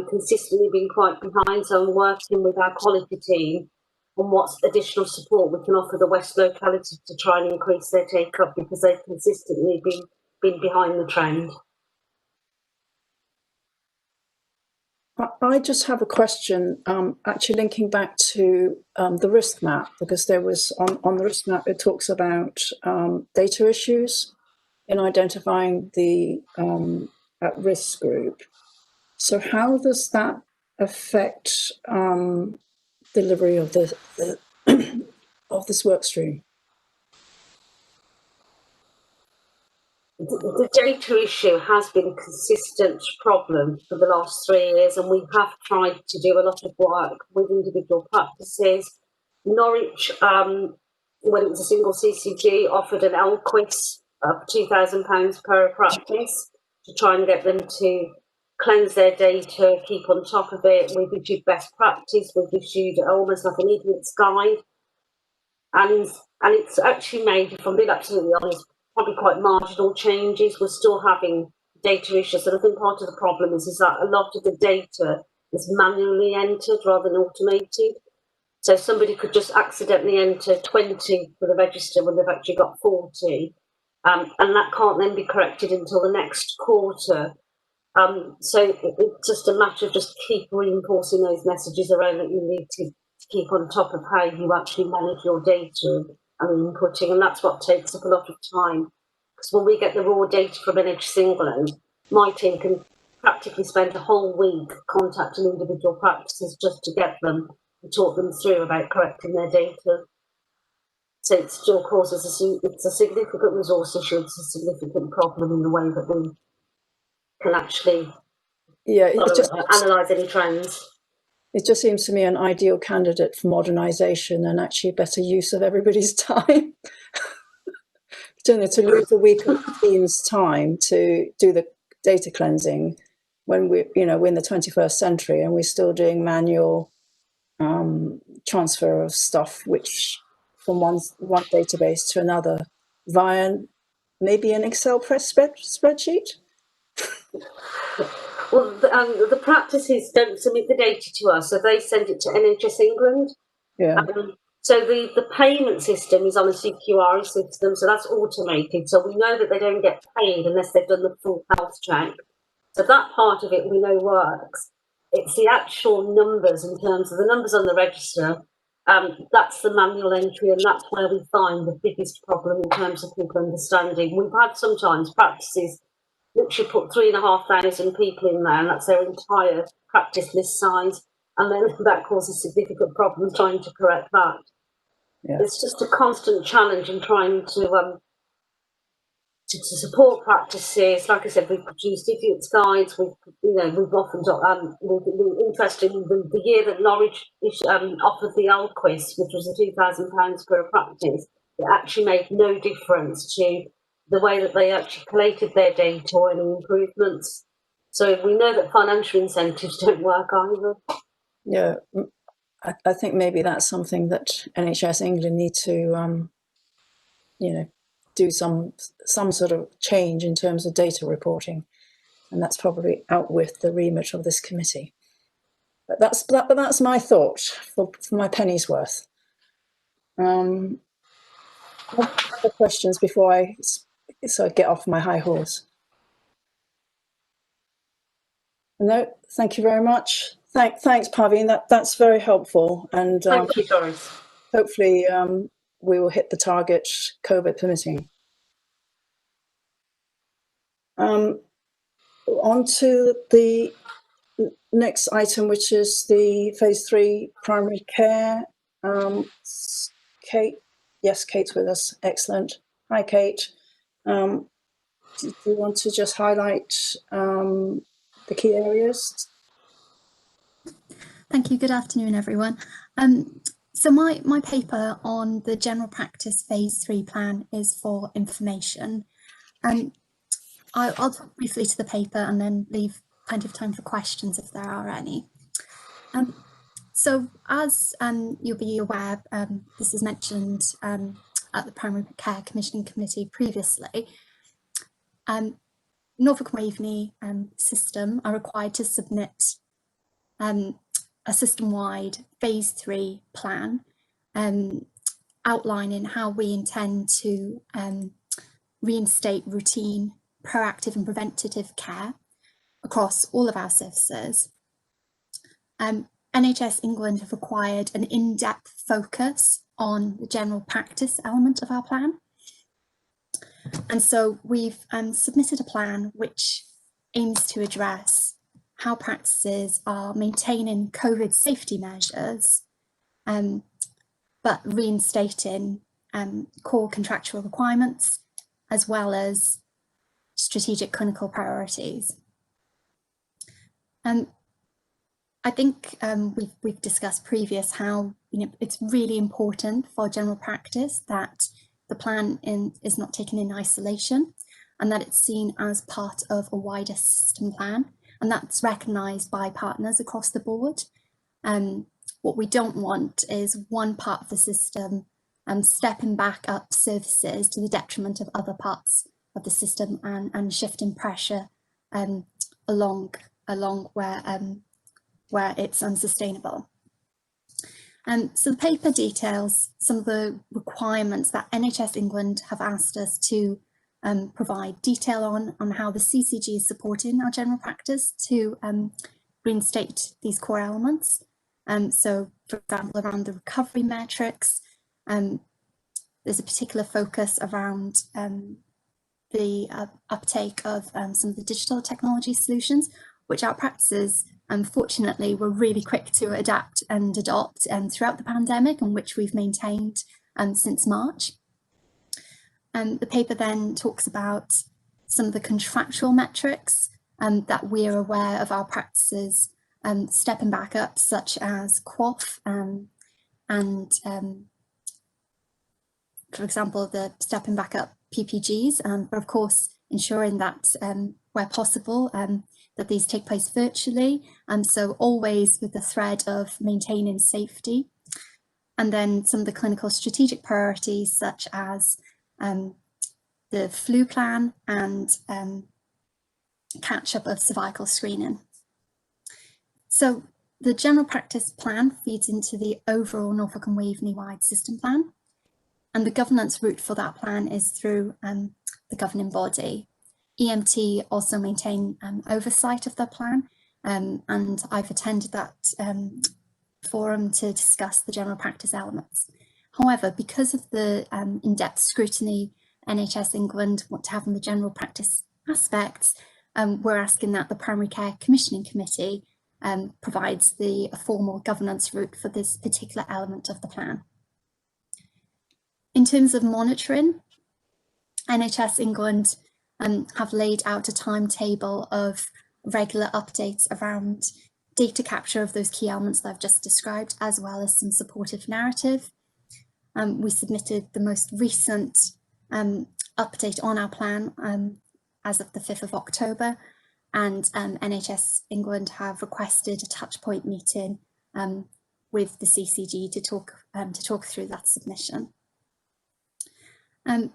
consistently been quite behind. So I'm working with our quality team on what additional support we can offer the West locality to try and increase their take-up, because they've consistently been behind the trend. I just have a question, actually linking back to the risk map, because there was on the risk map, it talks about data issues in identifying the at-risk group. So how does that affect delivery of of this work stream? The data issue has been a consistent problem for the last 3 years, and we have tried to do a lot of work with individual practices. Norwich, when it was a single CCG, offered an LQuIS of £2,000 per practice to try and get them to cleanse their data, keep on top of it. We've issued best practice, we've issued almost like an idiot's guide. And it's actually made, if I'm being absolutely honest, probably quite marginal changes. We're still having data issues, and I think part of the problem is that a lot of the data is manually entered rather than automated. So somebody could just accidentally enter 20 for the register when they've actually got 40, and that can't then be corrected until the next quarter. So it's just a matter of just keep reinforcing those messages around that you need to keep on top of how you actually manage your data and inputting, and that's what takes up a lot of time. Because when we get the raw data from NHS England, my team can practically spend a whole week contacting individual practices just to get them and talk them through about correcting their data. So it still causes it's a significant resource issue, it's a significant problem in the way that we can actually analyse any trends. It just seems to me an ideal candidate for modernisation and actually better use of everybody's time. To lose a week of the team's time to do the data cleansing when we're in the 21st century and we're still doing manual transfer of stuff, which from one database to another via maybe an Excel spreadsheet. Well, the practices don't submit the data to us, so they send it to NHS England. Yeah. So the payment system is on a CQR system, so that's automated. So we know that they don't get paid unless they've done the full health check. So that part of it we know works. It's the actual numbers in terms of the numbers on the register. That's the manual entry, and that's where we find the biggest problem in terms of people understanding. We've had sometimes practices literally put 3,500 people in there, and that's their entire practice list size. And then that causes significant problems trying to correct that. Yeah. It's just a constant challenge in trying to support practices. Like I said, we've produced idiots guides. We've often done. We've been interested in the year that Norwich offered the L quiz, which was £2,000 per practice. It actually made no difference to the way that they actually collated their data or any improvements. So we know that financial incentives don't work either. Yeah, I think maybe that's something that NHS England need to, do some sort of change in terms of data reporting, and that's probably out with the remit of this committee. But that's my thought for my penny's worth. Other questions before I get off my high horse? No, thank you very much. Thanks, Paveen. That's very helpful. And thank you, Doris. Hopefully, we will hit the target, COVID permitting. On to the next item, which is the phase 3 primary care. Kate, yes, Kate's with us. Excellent. Hi, Kate. Do you want to just highlight the key areas? Thank you. Good afternoon, everyone. So my paper on the general practice phase 3 plan is for information. I'll talk briefly to the paper and then leave plenty of time for questions if there are any. So as you'll be aware, this was mentioned at the Primary Care Commissioning Committee previously. Norfolk and Waveney system are required to submit a system-wide phase 3 plan outlining how we intend to reinstate routine, proactive and preventative care across all of our services. NHS England have required an in-depth focus on the general practice element of our plan. And so we've submitted a plan which aims to address how practices are maintaining COVID safety measures, but reinstating core contractual requirements, as well as strategic clinical priorities. I think we've discussed previous how it's really important for general practice that the plan is not taken in isolation and that it's seen as part of a wider system plan, and that's recognised by partners across the board. What we don't want is one part of the system stepping back up services to the detriment of other parts of the system and shifting pressure along where it's unsustainable. So the paper details some of the requirements that NHS England have asked us to provide detail on how the CCG is supporting our general practice to reinstate these core elements. So, for example, around the recovery metrics, there's a particular focus around the uptake of some of the digital technology solutions, which our practices, unfortunately, were really quick to adapt and adopt throughout the pandemic, and which we've maintained since March. The paper then talks about some of the contractual metrics that we are aware of our practices stepping back up, such as QOF and, for example, the stepping back up PPGs, but of course ensuring that where possible that these take place virtually, so always with the thread of maintaining safety. And then some of the clinical strategic priorities, such as the flu plan and catch up of cervical screening. So the general practice plan feeds into the overall Norfolk and Waveney-wide system plan. And the governance route for that plan is through the governing body. EMT also maintain oversight of the plan, and I've attended that forum to discuss the general practice elements. However, because of the in-depth scrutiny NHS England want to have on the general practice aspects, we're asking that the Primary Care Commissioning Committee provides the formal governance route for this particular element of the plan. In terms of monitoring, NHS England have laid out a timetable of regular updates around data capture of those key elements that I've just described, as well as some supportive narrative. We submitted the most recent update on our plan as of the 5th of October, and NHS England have requested a touchpoint meeting with the CCG to talk through that submission. And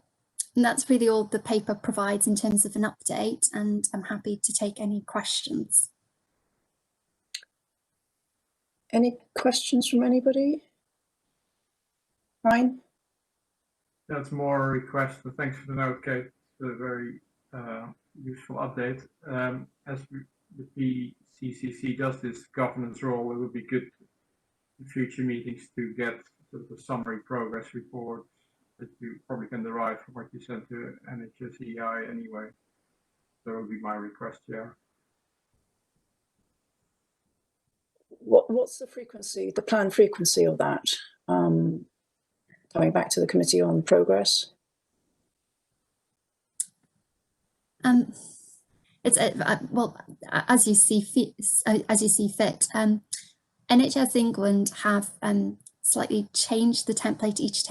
that's really all the paper provides in terms of an update, and I'm happy to take any questions. Any questions from anybody? Ryan? That's more a request, but thanks for the note, Kate. It's a very useful update. As the CCC does this governance role, it would be good in future meetings to get sort of a summary progress report that you probably can derive from what you sent to NHS-EI anyway. That would be my request, yeah. What's the frequency, the planned frequency of that? Coming back to the committee on progress. It's well, as you see fit. NHS England have slightly changed the template each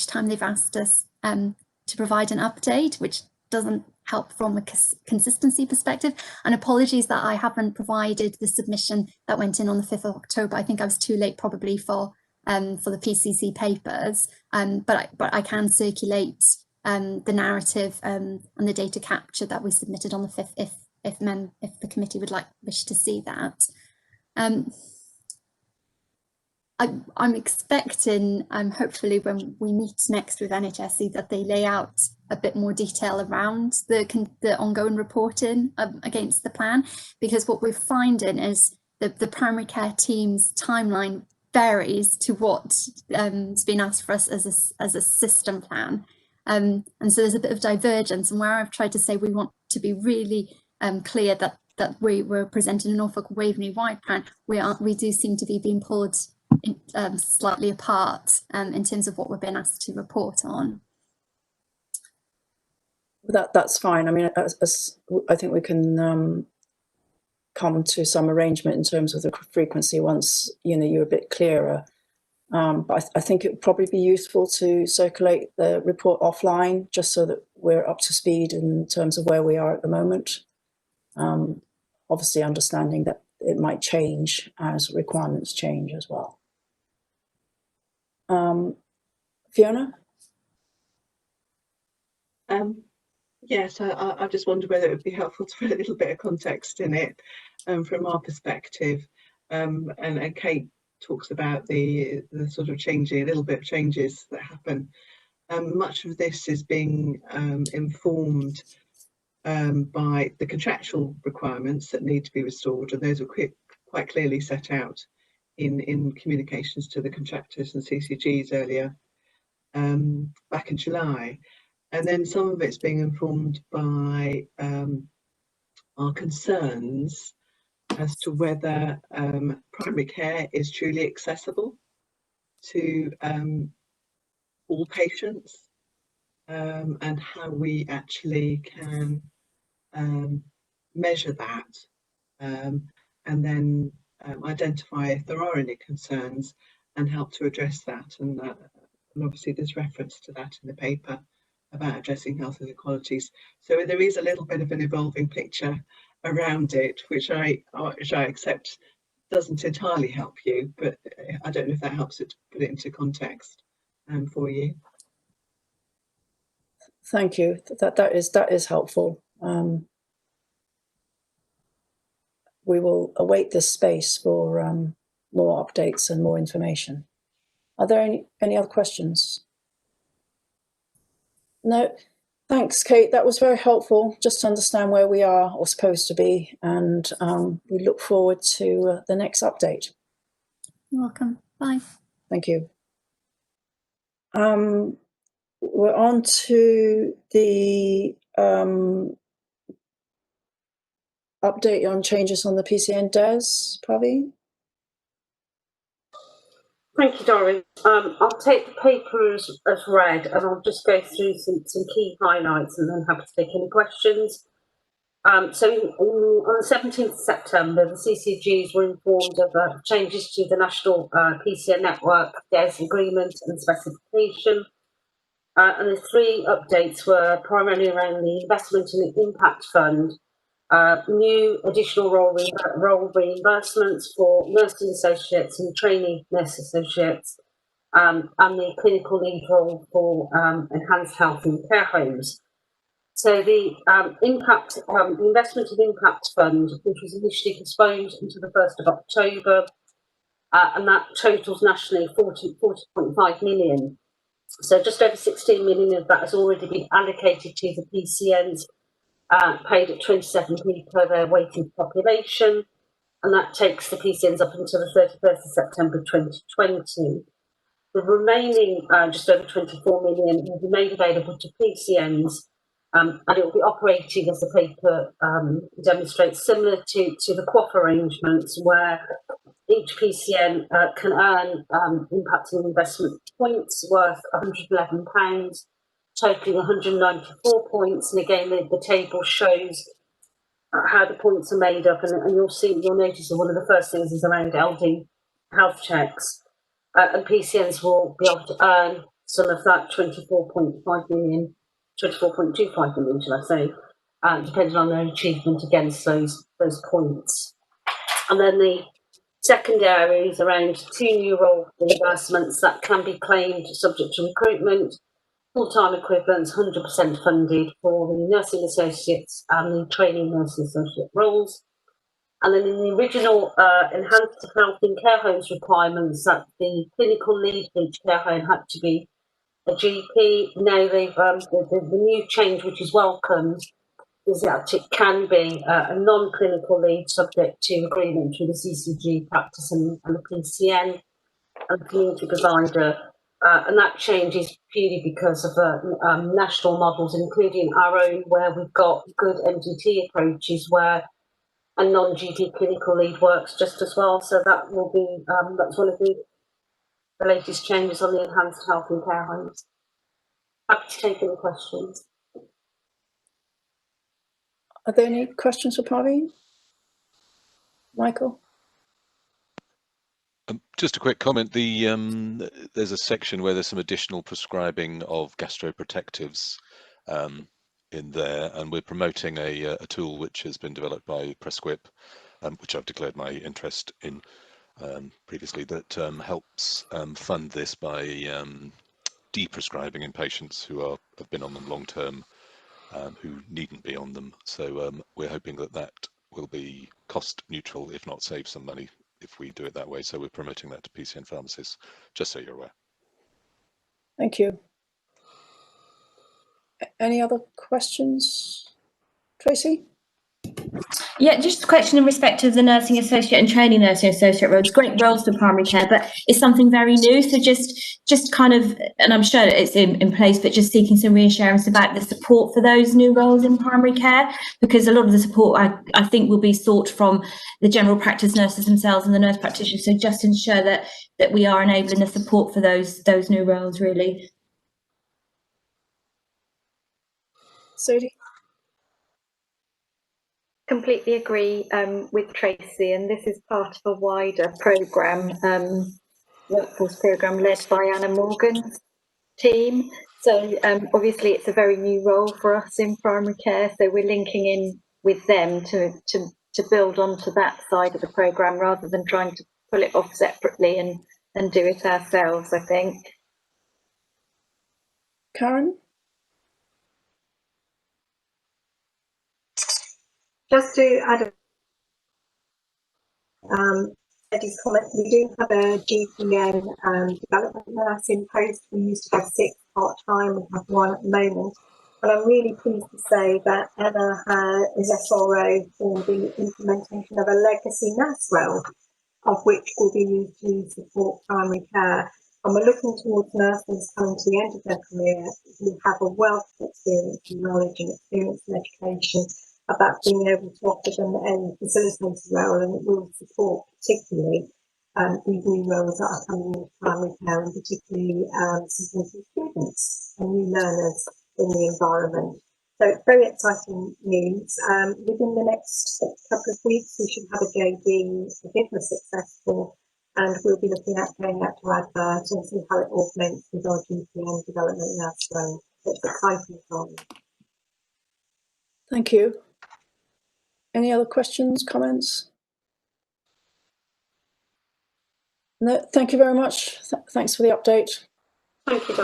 time they've asked us to provide an update, which doesn't help from a consistency perspective. And apologies that I haven't provided the submission that went in on the 5th of October. I think I was too late probably for the PCC papers, but I can circulate the narrative and the data capture that we submitted on the 5th if the committee would wish to see that. I'm expecting, hopefully when we meet next with NHSE, that they lay out a bit more detail around the ongoing reporting against the plan, because what we're finding is that the primary care team's timeline varies to what's been asked for us as a system plan. And so there's a bit of divergence, and where I've tried to say we want to be really clear that we were presenting a Norfolk Waveney wide plan, we do seem to be being pulled slightly apart in terms of what we're being asked to report on. That's fine. I mean, I think we can come to some arrangement in terms of the frequency once you're a bit clearer. But I think it would probably be useful to circulate the report offline, just so that we're up to speed in terms of where we are at the moment. Obviously, understanding that it might change as requirements change as well. Fiona? Yes, I just wondered whether it would be helpful to put a little bit of context in it from our perspective. And Kate talks about the sort of changing, a little bit of changes that happen. Much of this is being informed by the contractual requirements that need to be restored, and those are quite clearly set out in communications to the contractors and CCGs earlier back in July. And then some of it's being informed by our concerns as to whether primary care is truly accessible to all patients, and how we actually can measure that, and then identify if there are any concerns and help to address that. And obviously there's reference to that in the paper about addressing health inequalities. So there is a little bit of an evolving picture around it, which I accept doesn't entirely help you, but I don't know if that helps it to put it into context for you. Thank you. That is helpful. We will await this space for more updates and more information. Are there any other questions? No. Thanks, Kate. That was very helpful just to understand where we are or supposed to be, and we look forward to the next update. You're welcome. Bye. Thank you. We're on to the update on changes on the PCN DES, Pravi. Thank you, Doris. I'll take the paper as read, and I'll just go through some key highlights and then happy to take any questions. So on the 17th of September, the CCGs were informed of changes to the National PCN Network DES Agreement and Specification. And the three updates were primarily around the investment in the Impact Fund, new additional role reimbursements for nursing associates and trainee nurse associates, and the clinical lead role for enhanced health in care homes. So the investment in Impact Fund, which was initially postponed until the 1st of October, and that totals nationally 40.5 million. So just over 16 million of that has already been allocated to the PCNs, paid at 27p per their weighted population, and that takes the PCNs up until the 31st of September 2020. The remaining just over 24 million will be made available to PCNs, and it will be operating, as the paper demonstrates, similar to the QOF arrangements, where each PCN can earn impact and investment points worth £111, totaling 194 points. And again, the table shows how the points are made up, and you'll notice that one of the first things is around LD health checks, and PCNs will be able to earn some of that 24.25 million, shall I say, depending on their achievement against those points. And then the second area is around two new role reimbursements that can be claimed subject to recruitment, full-time equivalents, 100% funded for the nursing associates and the training nursing associate roles. And then in the original enhanced health in care homes requirements, that the clinical lead for each care home had to be a GP. Now they've the new change, which is welcomed, is that it can be a non-clinical lead subject to agreement with the CCG practice and the PCN and the community provider. And that change is purely because of national models, including our own, where we've got good MDT approaches where a non-GP clinical lead works just as well. So that will be, that's one of the latest changes on the enhanced health in care homes. Happy to take any questions. Are there any questions for Pravi? Michael? Just a quick comment. There's a section where there's some additional prescribing of gastroprotectives in there, and we're promoting a tool which has been developed by Prescribing, which I've declared my interest in previously, that helps fund this by de-prescribing in patients who have been on them long term, who needn't be on them. So we're hoping that will be cost neutral, if not save some money, if we do it that way. So we're promoting that to PCN pharmacists, just so you're aware. Thank you. Any other questions? Tracy? Yeah, just a question in respect of the nursing associate and training nursing associate roles. Great roles for primary care, but it's something very new. So just kind of, and I'm sure it's in place, but just seeking some reassurance about the support for those new roles in primary care, because a lot of the support I think will be sought from the general practice nurses themselves and the nurse practitioners. So just ensure that we are enabling the support for those new roles, really. Sadie? Completely agree with Tracy, and this is part of a wider programme, workforce programme led by Anna Morgan's team. So obviously it's a very new role for us in primary care, so we're linking in with them to build onto that side of the programme rather than trying to pull it off separately and do it ourselves, I think. Karen? Just to add Eddie's comment, we do have a GPN development nurse in post. We used to have 6 part-time, we have 1 at the moment. And I'm really pleased to say that Emma is SRO for the implementation of a legacy nurse role, of which will be used to support primary care. And we're looking towards nurses coming to the end of their career who have a wealth of experience and knowledge and experience in education, about being able to offer them a facilitator role, and it will support particularly these new roles that are coming into primary care, and particularly supporting students and new learners in the environment. So it's very exciting news. Within the next couple of weeks, we should have a JD if we're successful, and we'll be looking at going out to advert and see how it augments with our GPN development nurse role. It's exciting time. Thank you. Any other questions, comments? No, thank you very much. Thanks for the update. Thank you,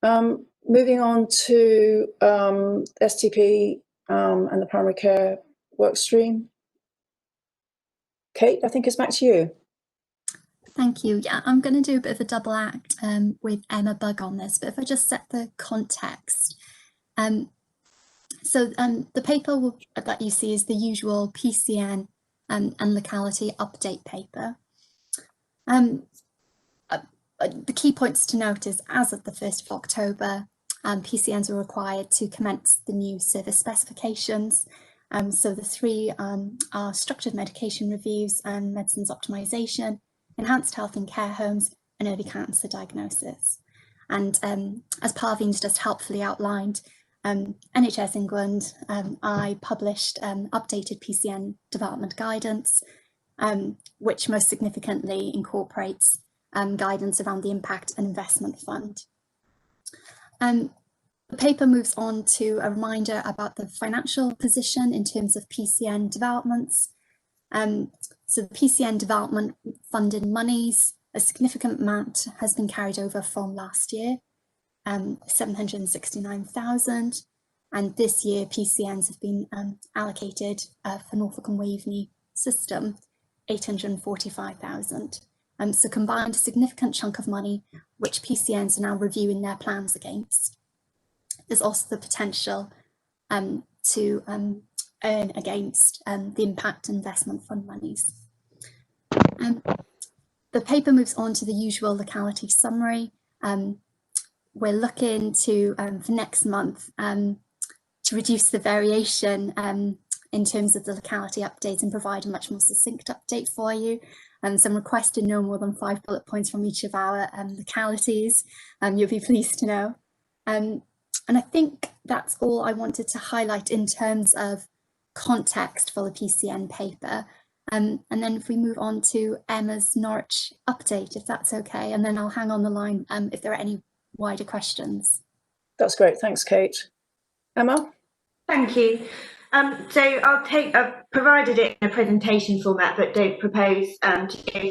Don. Moving on to STP and the primary care work stream. Kate, I think it's back to you. Thank you. Yeah, I'm going to do a bit of a double act with Emma Bugg on this, but if I just set the context. So the paper that you see is the usual PCN and locality update paper. The key points to note is, as of the 1st of October, PCNs are required to commence the new service specifications. So the 3 are structured medication reviews and medicines optimization, enhanced health in care homes, and early cancer diagnosis. And as Parveen's just helpfully outlined, NHS England, I published updated PCN development guidance, which most significantly incorporates guidance around the Impact and Investment Fund. The paper moves on to a reminder about the financial position in terms of PCN developments. So the PCN development funded monies, a significant amount has been carried over from last year, 769,000, and this year PCNs have been allocated for Norfolk and Waveney system, 845,000. So combined, a significant chunk of money which PCNs are now reviewing their plans against. There's also the potential to earn against the Impact Investment Fund monies. The paper moves on to the usual locality summary. We're looking to, for next month, to reduce the variation in terms of the locality update and provide a much more succinct update for you. So I'm requesting no more than 5 bullet points from each of our localities. You'll be pleased to know. And I think that's all I wanted to highlight in terms of context for the PCN paper. And then if we move on to Emma's Norwich update, if that's okay, and then I'll hang on the line if there are any wider questions. That's great. Thanks, Kate. Emma? Thank you. So I've provided it in a presentation format, but don't propose to go.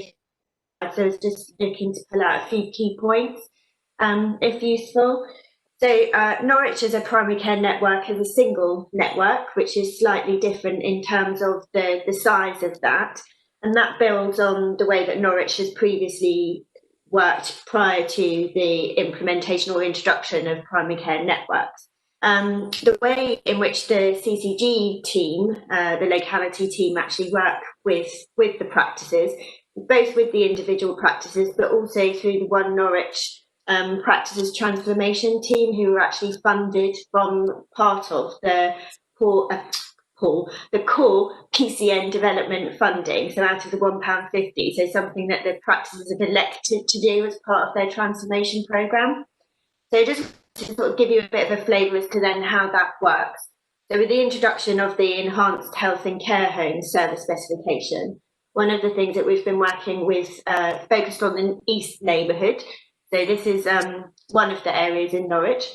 So I was just looking to pull out a few key points, if useful. So Norwich as a primary care network is a single network, which is slightly different in terms of the size of that. And that builds on the way that Norwich has previously worked prior to the implementation or introduction of primary care networks. The way in which the CCG team, the locality team, actually work with the practices, both with the individual practices, but also through the One Norwich Practices Transformation team, who are actually funded from part of the core PCN development funding, so out of the £1.50, so something that the practices have elected to do as part of their transformation programme. So just to sort of give you a bit of a flavour as to then how that works. So with the introduction of the Enhanced Health and Care Home Service Specification, one of the things that we've been working with, focused on the East neighbourhood. So this is one of the areas in Norwich,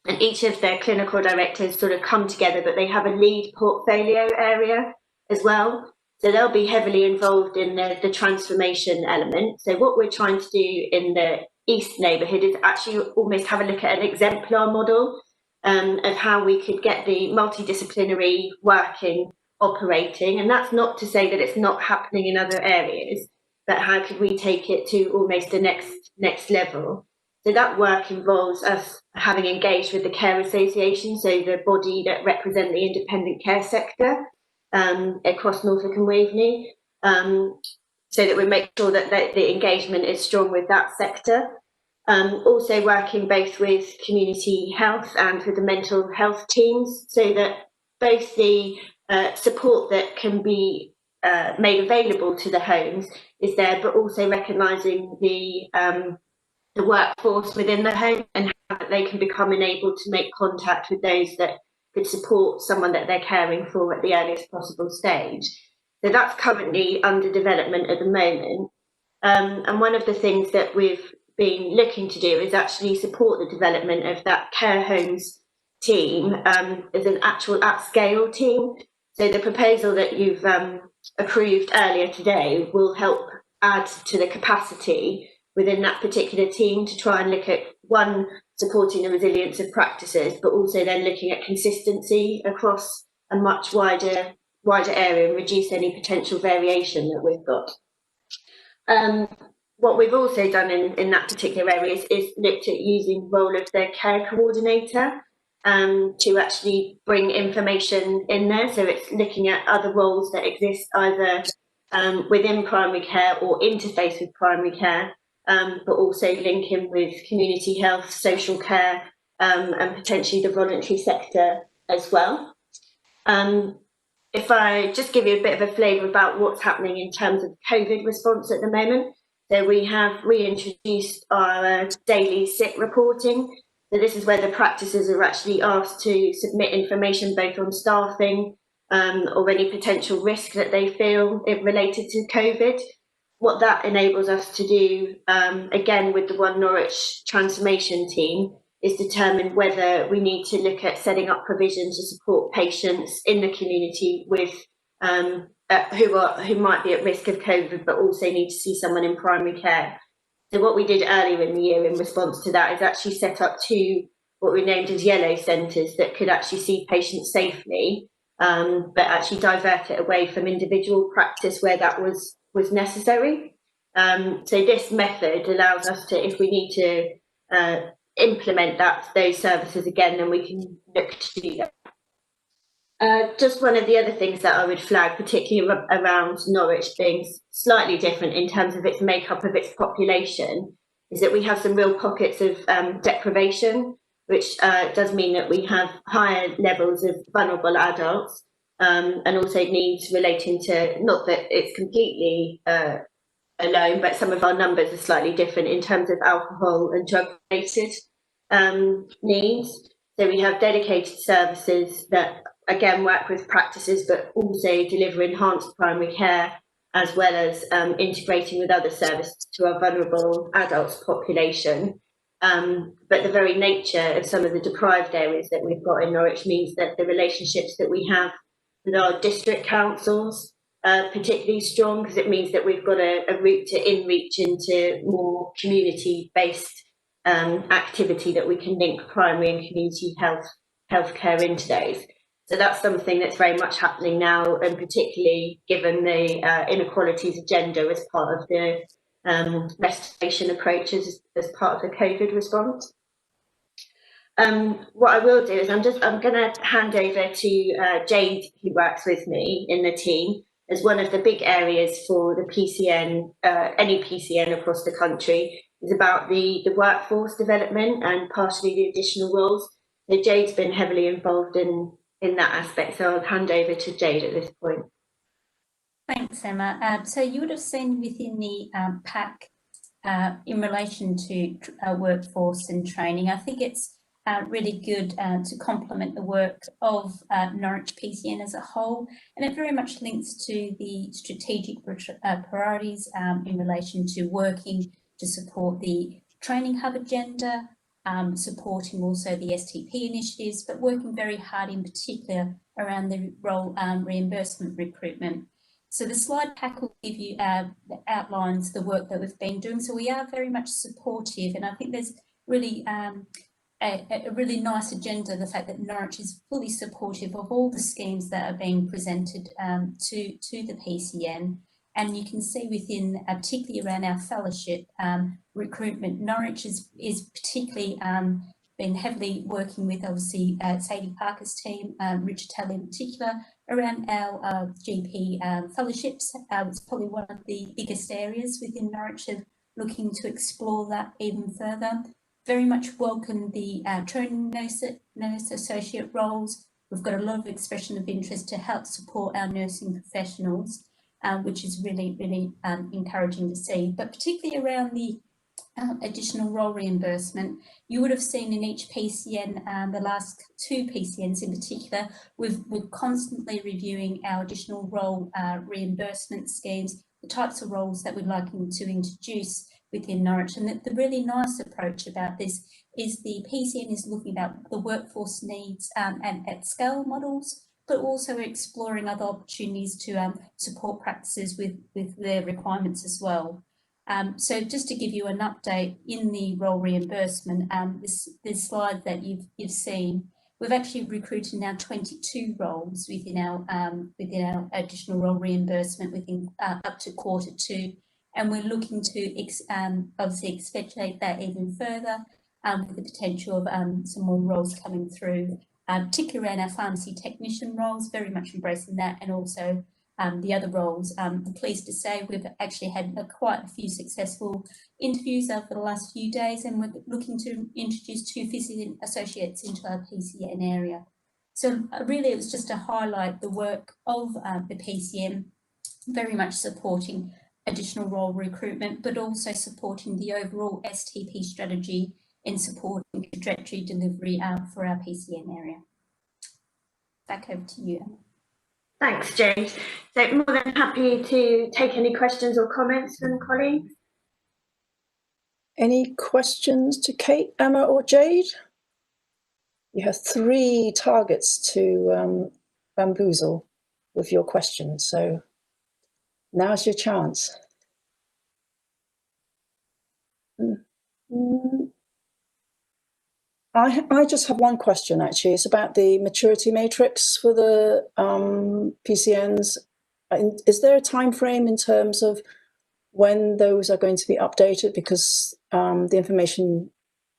and each of their clinical directors sort of come together, but they have a lead portfolio area as well. So they'll be heavily involved in the transformation element. So what we're trying to do in the East neighbourhood is actually almost have a look at an exemplar model of how we could get the multidisciplinary working operating. And that's not to say that it's not happening in other areas, but how could we take it to almost the next level? So that work involves us having engaged with the care association, so the body that represent the independent care sector across Norfolk and Waveney, so that we make sure that the engagement is strong with that sector. Also working both with community health and with the mental health teams, so that both the support that can be made available to the homes is there, but also recognising the workforce within the home and how they can become enabled to make contact with those that could support someone that they're caring for at the earliest possible stage. So that's currently under development at the moment. And one of the things that we've been looking to do is actually support the development of that care homes team as an actual at-scale team. So the proposal that you've approved earlier today will help add to the capacity within that particular team to try and look at, one, supporting the resilience of practices, but also then looking at consistency across a much wider area and reduce any potential variation that we've got. What we've also done in that particular area is looked at using the role of the care coordinator to actually bring information in there. So it's looking at other roles that exist either within primary care or interface with primary care, but also linking with community health, social care, and potentially the voluntary sector as well. If I just give you a bit of a flavour about what's happening in terms of COVID response at the moment. So we have reintroduced our daily sick reporting. So this is where the practices are actually asked to submit information both on staffing or any potential risk that they feel related to COVID. What that enables us to do, again with the One Norwich transformation team, is determine whether we need to look at setting up provisions to support patients in the community with who might be at risk of COVID, but also need to see someone in primary care. So what we did earlier in the year in response to that is actually set up 2 what we named as yellow centres that could actually see patients safely, but actually divert it away from individual practice where that was necessary. So this method allows us to, if we need to implement those services again, then we can look to do that. Just one of the other things that I would flag, particularly around Norwich being slightly different in terms of its makeup of its population, is that we have some real pockets of deprivation, which does mean that we have higher levels of vulnerable adults and also needs relating to, not that it's completely alone, but some of our numbers are slightly different in terms of alcohol and drug-related needs. So we have dedicated services that again work with practices, but also deliver enhanced primary care, as well as integrating with other services to our vulnerable adults population. But the very nature of some of the deprived areas that we've got in Norwich means that the relationships that we have with our district councils are particularly strong, because it means that we've got a route to in-reach into more community-based activity that we can link primary and community healthcare into those. So that's something that's very much happening now, and particularly given the inequalities agenda as part of the restoration approaches as part of the COVID response. What I will do is I'm going to hand over to Jade, who works with me in the team, as one of the big areas for the PCN, any PCN across the country, is about the workforce development and partially the additional roles. So Jade's been heavily involved in that aspect, so I'll hand over to Jade at this point. Thanks, Emma. So you would have seen within the pack in relation to workforce and training, I think it's really good to complement the work of Norwich PCN as a whole, and it very much links to the strategic priorities in relation to working to support the training hub agenda, supporting also the STP initiatives, but working very hard in particular around the role reimbursement recruitment. So the slide pack will give you outlines the work that we've been doing. So we are very much supportive, and I think there's really a really nice agenda, the fact that Norwich is fully supportive of all the schemes that are being presented to the PCN. And you can see within, particularly around our fellowship recruitment, Norwich is particularly been heavily working with, obviously, Sadie Parker's team, Richard Taylor in particular, around our GP fellowships. It's probably one of the biggest areas within Norwich of looking to explore that even further. Very much welcome the training nurse associate roles. We've got a lot of expression of interest to help support our nursing professionals, which is really, really encouraging to see. But particularly around the additional role reimbursement, you would have seen in each PCN, the last two PCNs in particular, we're constantly reviewing our additional role reimbursement schemes, the types of roles that we're liking to introduce within Norwich. And the really nice approach about this is the PCN is looking at the workforce needs and at scale models, but also exploring other opportunities to support practices with their requirements as well. So just to give you an update in the role reimbursement, this slide that you've seen, we've actually recruited now 22 roles within our additional role reimbursement within up to Q2, and we're looking to obviously expedite that even further with the potential of some more roles coming through, particularly around our pharmacy technician roles, very much embracing that, and also the other roles. I'm pleased to say we've actually had quite a few successful interviews over the last few days, and we're looking to introduce 2 physician associates into our PCN area. So really it was just to highlight the work of the PCN, very much supporting additional role recruitment, but also supporting the overall STP strategy in supporting trajectory delivery for our PCN area. Back over to you, Emma. Thanks, Jade. So more than happy to take any questions or comments from colleagues. Any questions to Kate, Emma or Jade? You have 3 targets to bamboozle with your questions, so now's your chance. I just have one question, actually. It's about the maturity matrix for the PCNs. Is there a time frame in terms of when those are going to be updated? Because the information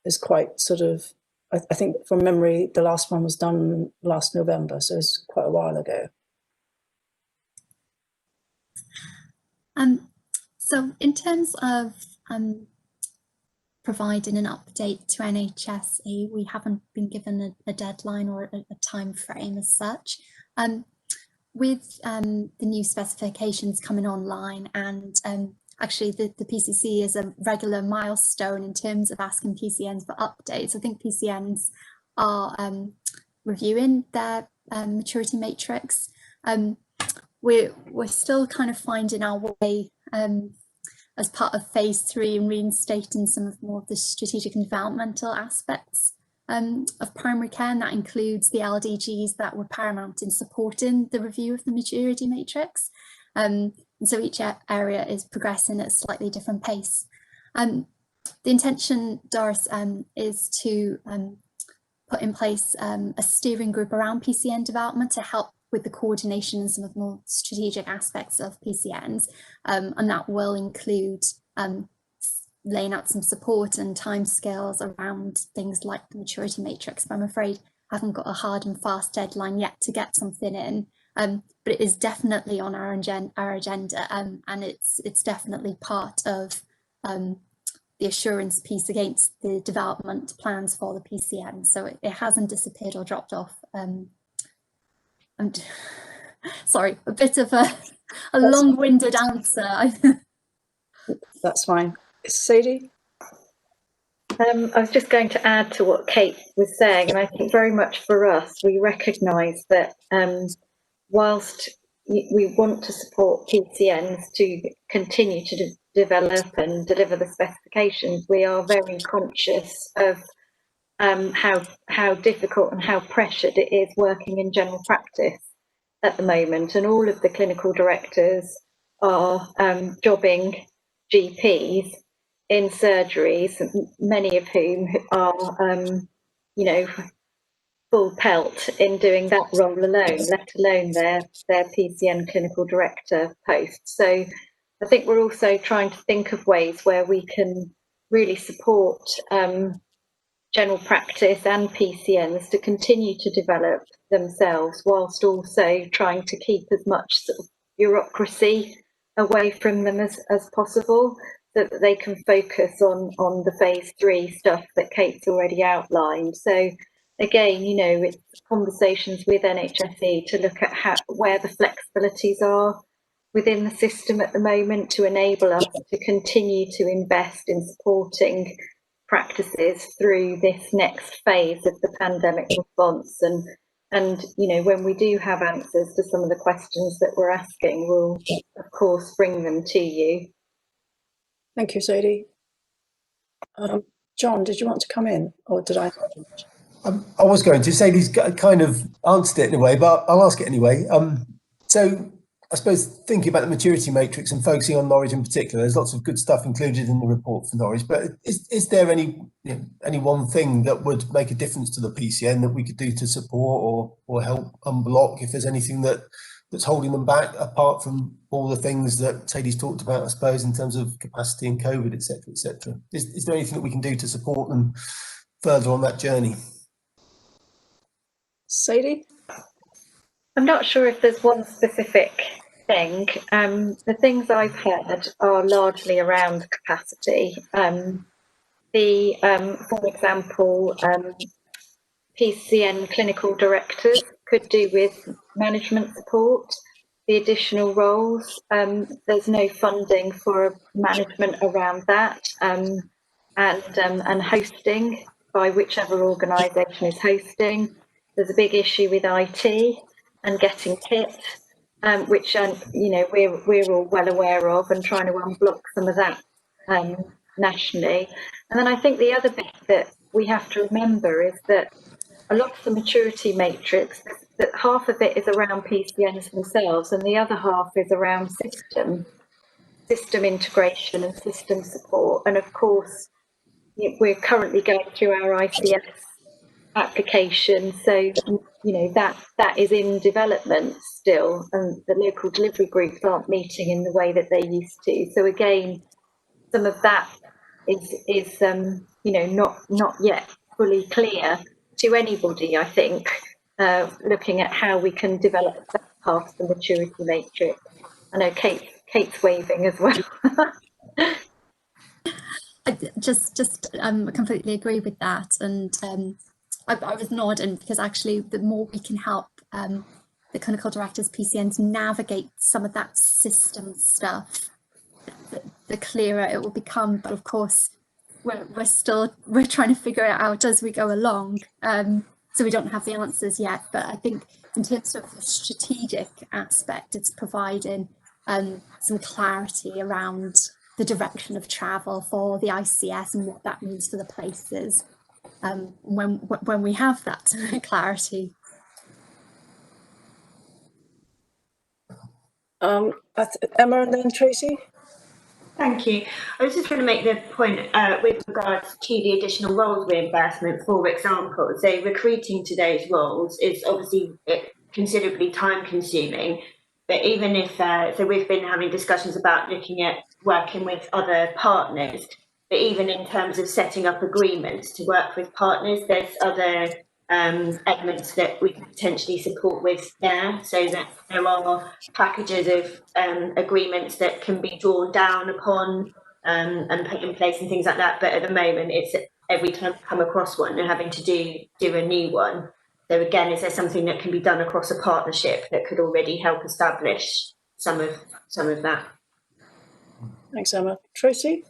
is quite sort of, I think from memory, the last one was done last November, so it's quite a while ago. So in terms of providing an update to NHSE, we haven't been given a deadline or a time frame as such. With the new specifications coming online, and actually the PCC is a regular milestone in terms of asking PCNs for updates. I think PCNs are reviewing their maturity matrix. We're still kind of finding our way as part of phase 3 and reinstating some of more of the strategic and developmental aspects of primary care, and that includes the LDGs that were paramount in supporting the review of the maturity matrix. And so each area is progressing at a slightly different pace. The intention, Doris, is to put in place a steering group around PCN development to help with the coordination and some of the more strategic aspects of PCNs, and that will include laying out some support and timescales around things like the maturity matrix. But I'm afraid I haven't got a hard and fast deadline yet to get something in. But it is definitely on our agenda, and it's definitely part of the assurance piece against the development plans for the PCN. So it hasn't disappeared or dropped off. And sorry, a bit of a long-winded answer. That's fine. Sadie? I was just going to add to what Kate was saying, and I think very much for us, we recognise that whilst we want to support PCNs to continue to develop and deliver the specifications, we are very conscious of how difficult and how pressured it is working in general practice at the moment, and all of the clinical directors are jobbing GPs in surgeries, many of whom are full pelt in doing that role alone, let alone their PCN clinical director post. So I think we're also trying to think of ways where we can really support general practice and PCNs to continue to develop themselves, whilst also trying to keep as much sort of bureaucracy away from them as possible, so that they can focus on the phase 3 stuff that Kate's already outlined. So again, it's conversations with NHSE to look at where the flexibilities are within the system at the moment to enable us to continue to invest in supporting practices through this next phase of the pandemic response. And when we do have answers to some of the questions that we're asking, we'll of course bring them to you. Thank you, Sadie. John, did you want to come in, or did I? I was going to. Sadie's kind of answered it in a way, but I'll ask it anyway. So I suppose thinking about the maturity matrix and focusing on Norwich in particular, there's lots of good stuff included in the report for Norwich, but is there any one thing that would make a difference to the PCN that we could do to support or help unblock if there's anything that's holding them back, apart from all the things that Sadie's talked about, I suppose, in terms of capacity and COVID, et cetera, et cetera? Is there anything that we can do to support them further on that journey? Sadie? I'm not sure if there's one specific thing. The things I've heard are largely around capacity. For example, PCN clinical directors could do with management support, the additional roles. There's no funding for management around that, and hosting by whichever organisation is hosting. There's a big issue with IT and getting kit, which we're all well aware of, and trying to unblock some of that nationally. And then I think the other bit that we have to remember is that a lot of the maturity matrix, that half of it is around PCNs themselves, and the other half is around system integration and system support. And of course, we're currently going through our ICS application, so that is in development still, and the local delivery groups aren't meeting in the way that they used to. So again, some of that is not yet fully clear to anybody, I think, looking at how we can develop that part of the maturity matrix. I know Kate's waving as well. I completely agree with that, and I was nodding because actually the more we can help the clinical directors, PCNs, navigate some of that system stuff, the clearer it will become. But of course, we're trying to figure it out as we go along. So we don't have the answers yet. But I think in terms of the strategic aspect, it's providing some clarity around the direction of travel for the ICS and what that means for the places. When we have that clarity. Emma and then Tracy. Thank you. I was just going to make the point with regards to the additional roles reimbursement, for example. So recruiting to those roles is obviously considerably time consuming, but even if, so we've been having discussions about looking at working with other partners. But even in terms of setting up agreements to work with partners, there's other elements that we can potentially support with there, so that there are packages of agreements that can be drawn down upon and put in place and things like that. But at the moment, it's every time we come across one, they're having to do a new one. So again, is there something that can be done across a partnership that could already help establish some of that? Thanks, Emma. Tracy?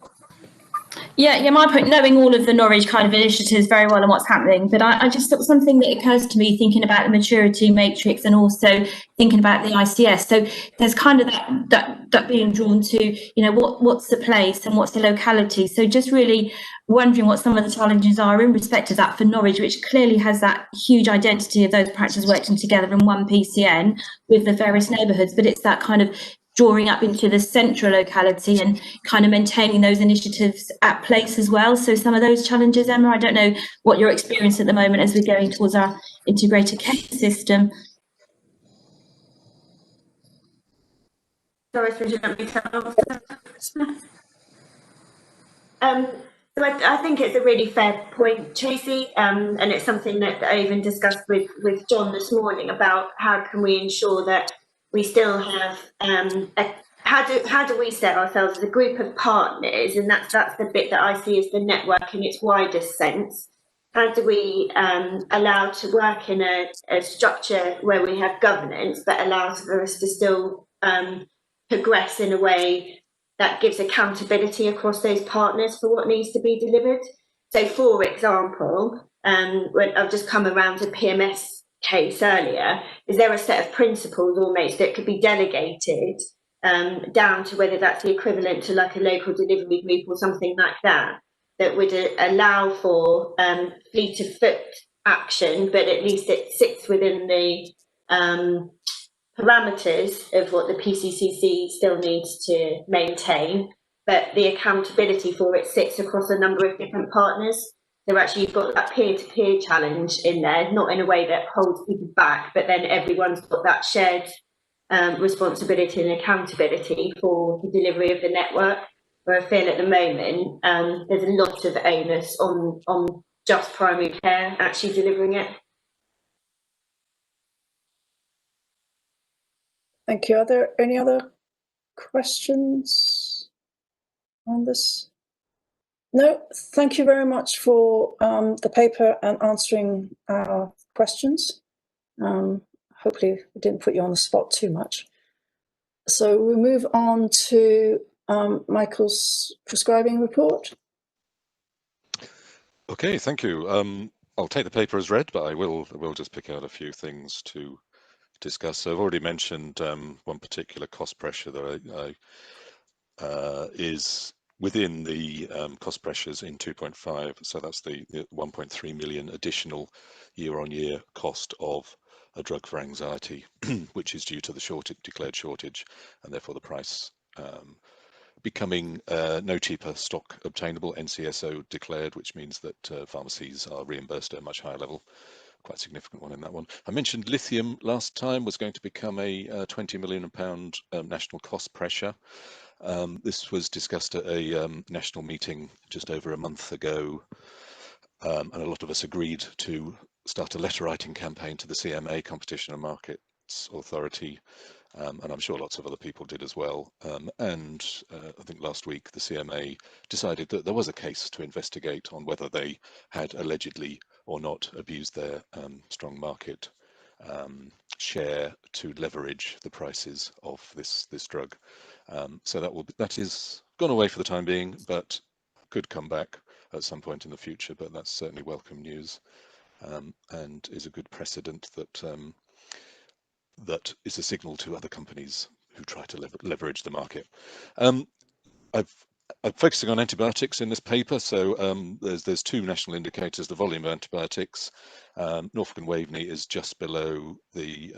Yeah, my point, knowing all of the Norwich kind of initiatives very well and what's happening, but I just thought something that occurs to me thinking about the maturity matrix and also thinking about the ICS. So there's kind of that being drawn to, what's the place and what's the locality. So just really wondering what some of the challenges are in respect to that for Norwich, which clearly has that huge identity of those practices working together in one PCN with the various neighbourhoods, but it's that kind of drawing up into the central locality and kind of maintaining those initiatives at place as well. So some of those challenges, Emma, I don't know what your experience at the moment as we're going towards our integrated care system. Doris, would you like me to answer? So I think it's a really fair point, Tracy, and it's something that I even discussed with John this morning about how can we ensure that we still have how do we set ourselves as a group of partners, and that's the bit that I see as the network in its widest sense. How do we allow to work in a structure where we have governance that allows for us to still progress in a way that gives accountability across those partners for what needs to be delivered? So, for example, when I've just come around to PMS case earlier, is there a set of principles almost that could be delegated down to whether that's the equivalent to like a local delivery group or something like that, that would allow for fleet of foot action, but at least it sits within the parameters of what the PCCC still needs to maintain, but the accountability for it sits across a number of different partners. So actually you've got that peer-to-peer challenge in there, not in a way that holds people back, but then everyone's got that shared responsibility and accountability for the delivery of the network. Where I feel at the moment there's a lot of onus on just primary care actually delivering it. Thank you. Are there any other questions on this? No, thank you very much for the paper and answering our questions. Hopefully we didn't put you on the spot too much. So we move on to Michael's prescribing report. Okay, thank you. I'll take the paper as read, but I will just pick out a few things to discuss. So I've already mentioned one particular cost pressure that is within the cost pressures in 2.5. So that's the 1.3 million additional year-on-year cost of a drug for anxiety, which is due to the declared shortage, and therefore the price becoming no cheaper stock obtainable, NCSO declared, which means that pharmacies are reimbursed at a much higher level. Quite significant one in that one. I mentioned lithium last time was going to become a £20 million national cost pressure. This was discussed at a national meeting just over a month ago, and a lot of us agreed to start a letter writing campaign to the CMA, Competition and Markets Authority, and I'm sure lots of other people did as well. And I think last week the CMA decided that there was a case to investigate on whether they had allegedly or not abused their strong market share to leverage the prices of this drug. So that is gone away for the time being, but could come back at some point in the future. But that's certainly welcome news, and is a good precedent that is a signal to other companies who try to leverage the market. I'm focusing on antibiotics in this paper. So there's two national indicators: the volume of antibiotics. Norfolk and Waveney is just below the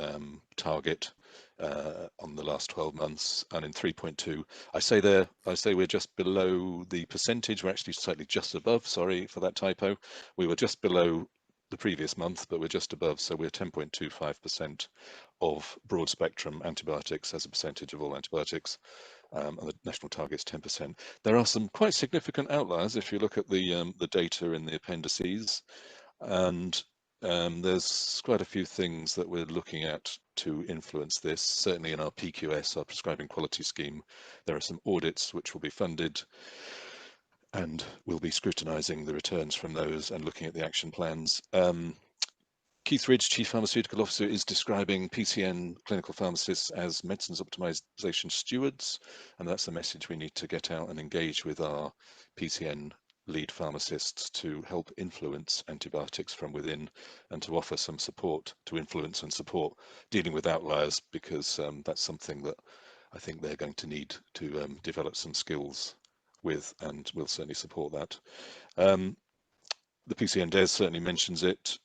target on the last 12 months, and in 3.2, I say we're just below the percentage. We're actually slightly just above. Sorry for that typo. We were just below the previous month, but we're just above, so we're 10.25% of broad spectrum antibiotics as a percentage of all antibiotics. and the national target's 10%. There are some quite significant outliers if you look at the data in the appendices, and there's quite a few things that we're looking at to influence this. Certainly in our PQS, our prescribing quality scheme, there are some audits which will be funded, and we'll be scrutinising the returns from those and looking at the action plans. Keith Ridge, Chief Pharmaceutical Officer, is describing PCN clinical pharmacists as medicines optimisation stewards, and that's the message we need to get out and engage with our PCN lead pharmacists to help influence antibiotics from within and to offer some support to influence and support dealing with outliers, because that's something that I think they're going to need to develop some skills with, and we'll certainly support that. The PCN DES certainly mentions it.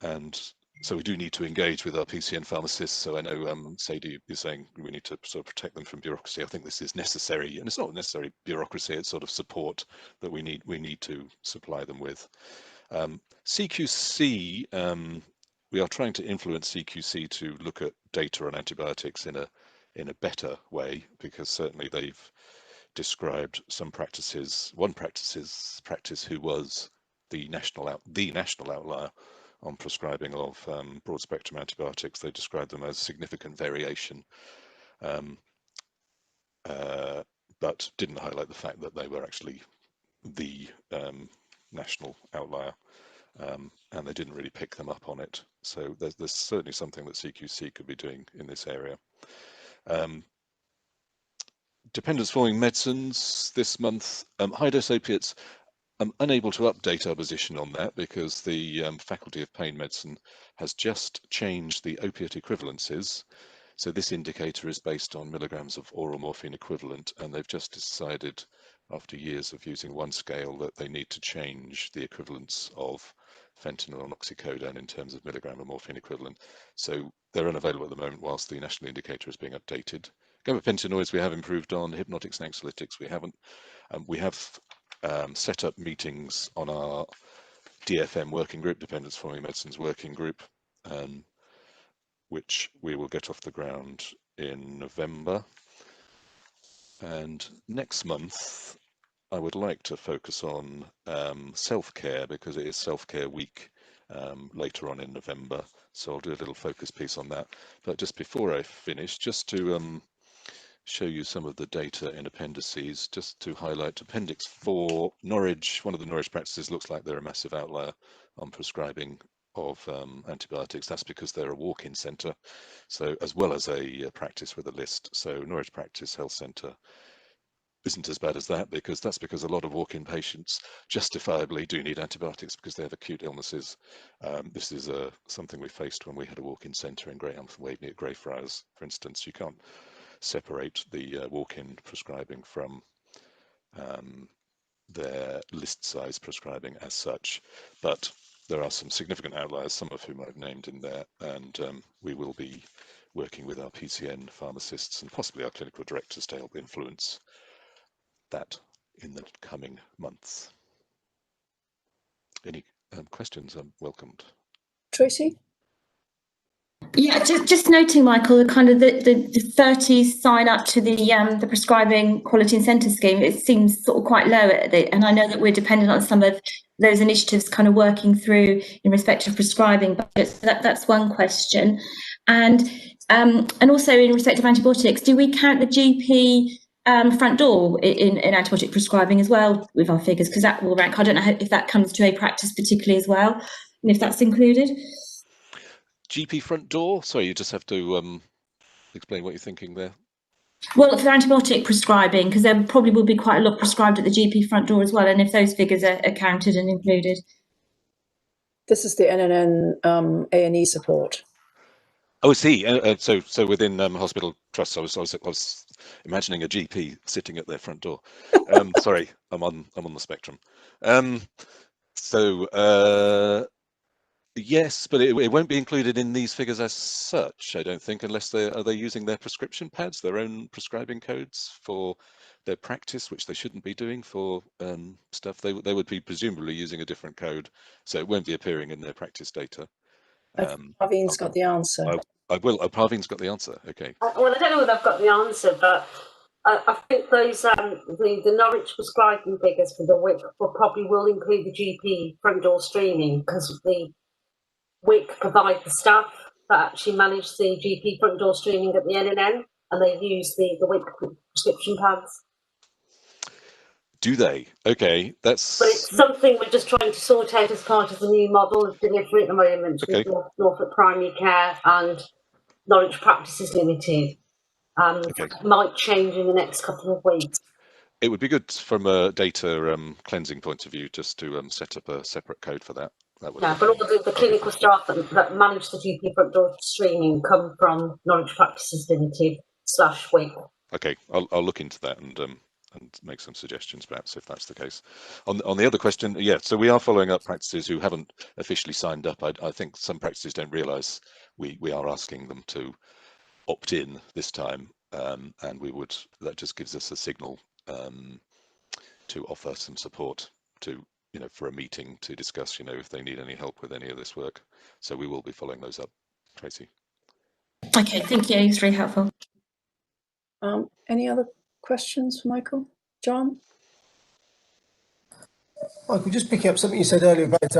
And so we do need to engage with our PCN pharmacists. So I know Sadie is saying we need to sort of protect them from bureaucracy. I think this is necessary, and it's not necessarily bureaucracy, it's sort of support that we need to supply them with. CQC, we are trying to influence CQC to look at data on antibiotics in a better way, because certainly they've described some practices. One practice who was the national outlier on prescribing of broad spectrum antibiotics. They described them as significant variation, but didn't highlight the fact that they were actually the national outlier, and they didn't really pick them up on it. So there's certainly something that CQC could be doing in this area. Dependence forming medicines this month, high dose opiates. I'm unable to update our position on that because the Faculty of Pain Medicine has just changed the opiate equivalences. So this indicator is based on milligrams of oral morphine equivalent, and they've just decided, after years of using one scale, that they need to change the equivalence of fentanyl and oxycodone in terms of milligram of morphine equivalent. So they're unavailable at the moment whilst the national indicator is being updated. Gabapentinoids we have improved on, hypnotics and anxiolytics we haven't. We have set up meetings on our DFM working group, Dependence Forming Medicines working group, which we will get off the ground in November. And next month, I would like to focus on self-care, because it is self-care week later on in November. So I'll do a little focus piece on that. But just before I finish, just to show you some of the data in appendices, just to highlight Appendix 4, Norwich, one of the Norwich practices looks like they're a massive outlier on prescribing of antibiotics. That's because they're a walk-in centre, so as well as a practice with a list. So Norwich Practice Health Centre isn't as bad as that, because that's because a lot of walk-in patients justifiably do need antibiotics because they have acute illnesses. This is something we faced when we had a walk-in centre in Greyhound Waveney at Greyfriars, for instance. You can't separate the walk-in prescribing from their list size prescribing as such, but there are some significant outliers, some of whom I've named in there, and we will be working with our PCN pharmacists and possibly our clinical directors to help influence that in the coming months. Any questions are welcomed. Tracy? Yeah, just noting, Michael, the kind of the 30 sign up to the prescribing quality incentive scheme. It seems sort of quite low at it, and I know that we're dependent on some of those initiatives kind of working through in respect of prescribing budgets. That's one question, and also in respect of antibiotics, do we count the GP front door in antibiotic prescribing as well with our figures? Because that will rank. I don't know if that comes to a practice particularly as well, and if that's included. GP front door? Sorry, you just have to explain what you're thinking there. Well, for antibiotic prescribing, because there probably will be quite a lot prescribed at the GP front door as well, and if those figures are counted and included. This is the NNN A&E support. Oh, I see. So within hospital trusts, I was imagining a GP sitting at their front door. Sorry, I'm on the spectrum. Yes, but it won't be included in these figures as such, I don't think, unless are they using their prescription pads, their own prescribing codes for their practice, which they shouldn't be doing for stuff. They would be presumably using a different code, so it won't be appearing in their practice data. Praveen's got the answer. I will. Oh, Parveen's got the answer. Okay. Well, I don't know whether I've got the answer, but I think those the Norwich prescribing figures for the WIC will include the GP front door streaming, because the WIC provide the staff that actually manage the GP front door streaming at the NNN, and they use the WIC prescription pads. Do they? Okay, that's. But it's something we're just trying to sort out as part of the new model of delivery at the moment, Okay. with Norfolk Primary Care and Norwich Practices Limited. Okay. Might change in the next couple of weeks. It would be good from a data cleansing point of view just to set up a separate code for that. That would. Yeah, but all the clinical staff that manage the GP front door streaming come from Norwich Practices Limited / WIC. Okay, I'll look into that and make some suggestions perhaps if that's the case. On the other question, yeah, so we are following up practices who haven't officially signed up. I think some practices don't realise we are asking them to opt in this time, and that just gives us a signal to offer some support to, for a meeting to discuss, if they need any help with any of this work. So we will be following those up, Tracy. Okay, thank you. It's very helpful. Any other questions for Michael? John? Michael, just picking up something you said earlier about,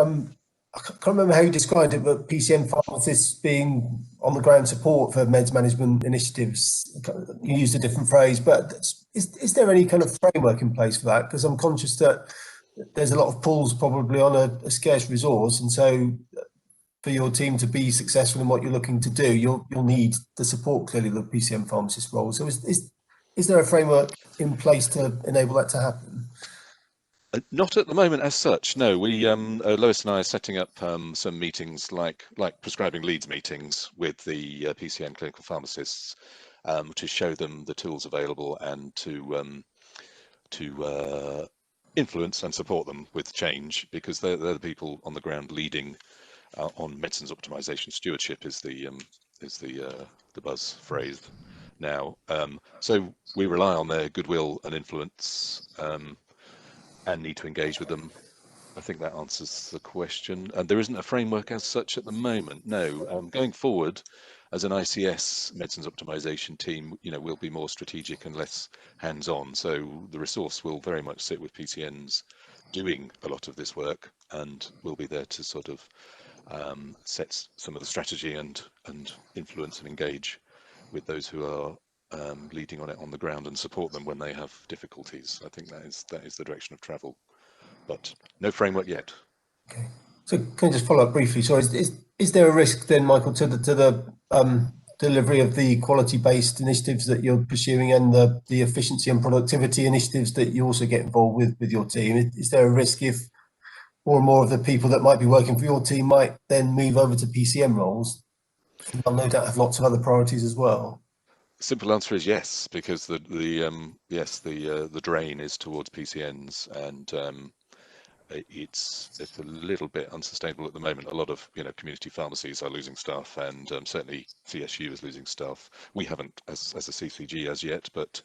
I can't remember how you described it, but PCN pharmacists being on the ground support for meds management initiatives. You used a different phrase, but is there any kind of framework in place for that? Because I'm conscious that there's a lot of pulls probably on a scarce resource, and so for your team to be successful in what you're looking to do, you'll need the support, clearly, of the PCN pharmacist role. So is there a framework in place to enable that to happen? Not at the moment as such, no. We Lois and I are setting up some meetings like prescribing leads meetings with the PCN clinical pharmacists to show them the tools available and to influence and support them with change, because they're the people on the ground leading on medicines optimization. Stewardship is the buzz phrase now. So we rely on their goodwill and influence. And need to engage with them. I think that answers the question. And there isn't a framework as such at the moment, no. Going forward, as an ICS medicines optimization team, we'll be more strategic and less hands-on. So the resource will very much sit with PCNs doing a lot of this work, and we'll be there to sort of set some of the strategy and influence and engage with those who are leading on it on the ground and support them when they have difficulties. I think that is the direction of travel, but no framework yet. Okay. So can I just follow up briefly? So is there a risk then, Michael, to the delivery of the quality-based initiatives that you're pursuing and the efficiency and productivity initiatives that you also get involved with your team? Is there a risk if more and more of the people that might be working for your team might then move over to PCM roles? They'll no doubt have lots of other priorities as well. Simple answer is yes, because the drain is towards PCNs, and it's a little bit unsustainable at the moment. A lot of community pharmacies are losing staff, and certainly CSU is losing staff. We haven't as a CCG as yet, but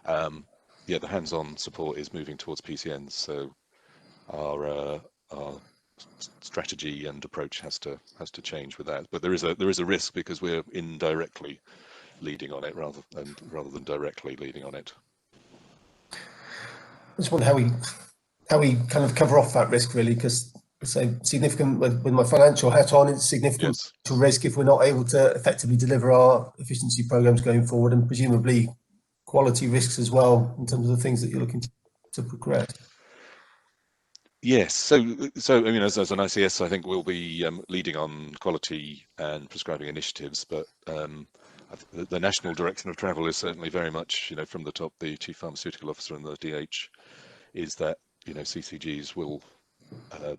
the hands-on support is moving towards PCNs. So our strategy and approach has to change with that. But there is a risk because we're indirectly leading on it rather than directly leading on it. I just wonder how we kind of cover off that risk, really, because it's a significant, with my financial hat on, it's significant risk if we're not able to effectively deliver our efficiency programs going forward, and presumably quality risks as well in terms of the things that you're looking to progress. Yes, so I mean, as an ICS, I think we'll be leading on quality and prescribing initiatives, but the national direction of travel is certainly very much, from the top, the Chief Pharmaceutical Officer and the DH, is that CCGs will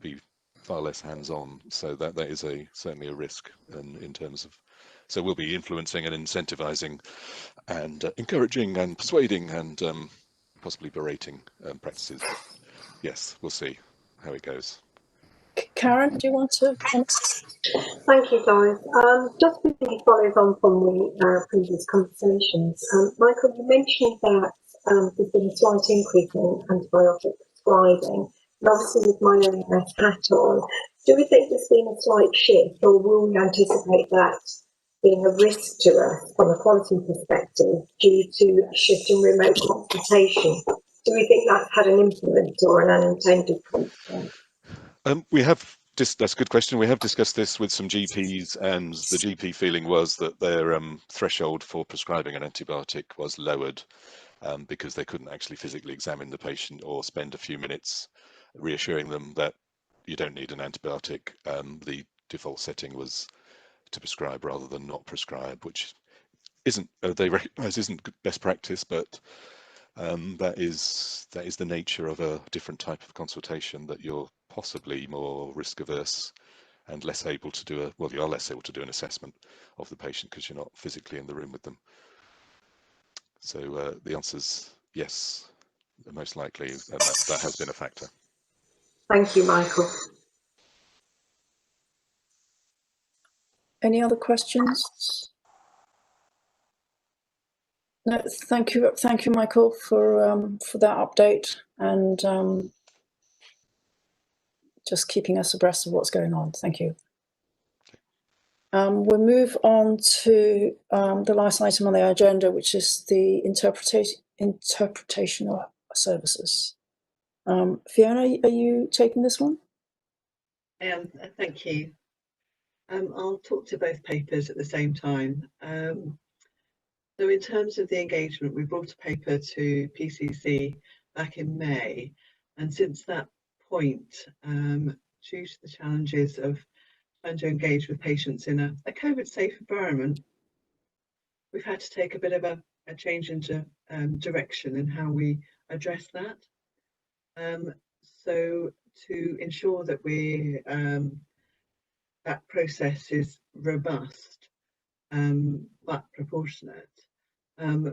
be far less hands-on. So that is certainly a risk in terms of. So we'll be influencing and incentivizing and encouraging and persuading and possibly berating practices. Yes, we'll see how it goes. Karen, do you want to comment? Thank you, Doris. Just quickly follows on from the previous conversations. Michael, you mentioned that there's been a slight increase in antibiotic prescribing. And obviously, with my own hat on, do we think there's been a slight shift, or will we anticipate that being a risk to us from a quality perspective due to a shift in remote consultation. Do we think that's had an influence or an unintended consequence? We have that's a good question. We have discussed this with some GPs, and the GP feeling was that their threshold for prescribing an antibiotic was lowered because they couldn't actually physically examine the patient or spend a few minutes reassuring them that you don't need an antibiotic. The default setting was to prescribe rather than not prescribe, which isn't they recognise isn't best practice, but that is the nature of a different type of consultation, that you're possibly more risk averse and less able to do you are less able to do an assessment of the patient because you're not physically in the room with them. So the answer's yes, most likely, and that has been a factor. Thank you, Michael. Any other questions? No, thank you, Michael, for that update and just keeping us abreast of what's going on. Thank you. We'll move on to the last item on the agenda, which is the interpretational services. Fiona, are you taking this one? Thank you. I'll talk to both papers at the same time. So in terms of the engagement, we brought a paper to PCC back in May, and since that point, due to the challenges of trying to engage with patients in a COVID-safe environment, we've had to take a bit of a change into direction in how we address that. So to ensure that that process is robust but proportionate,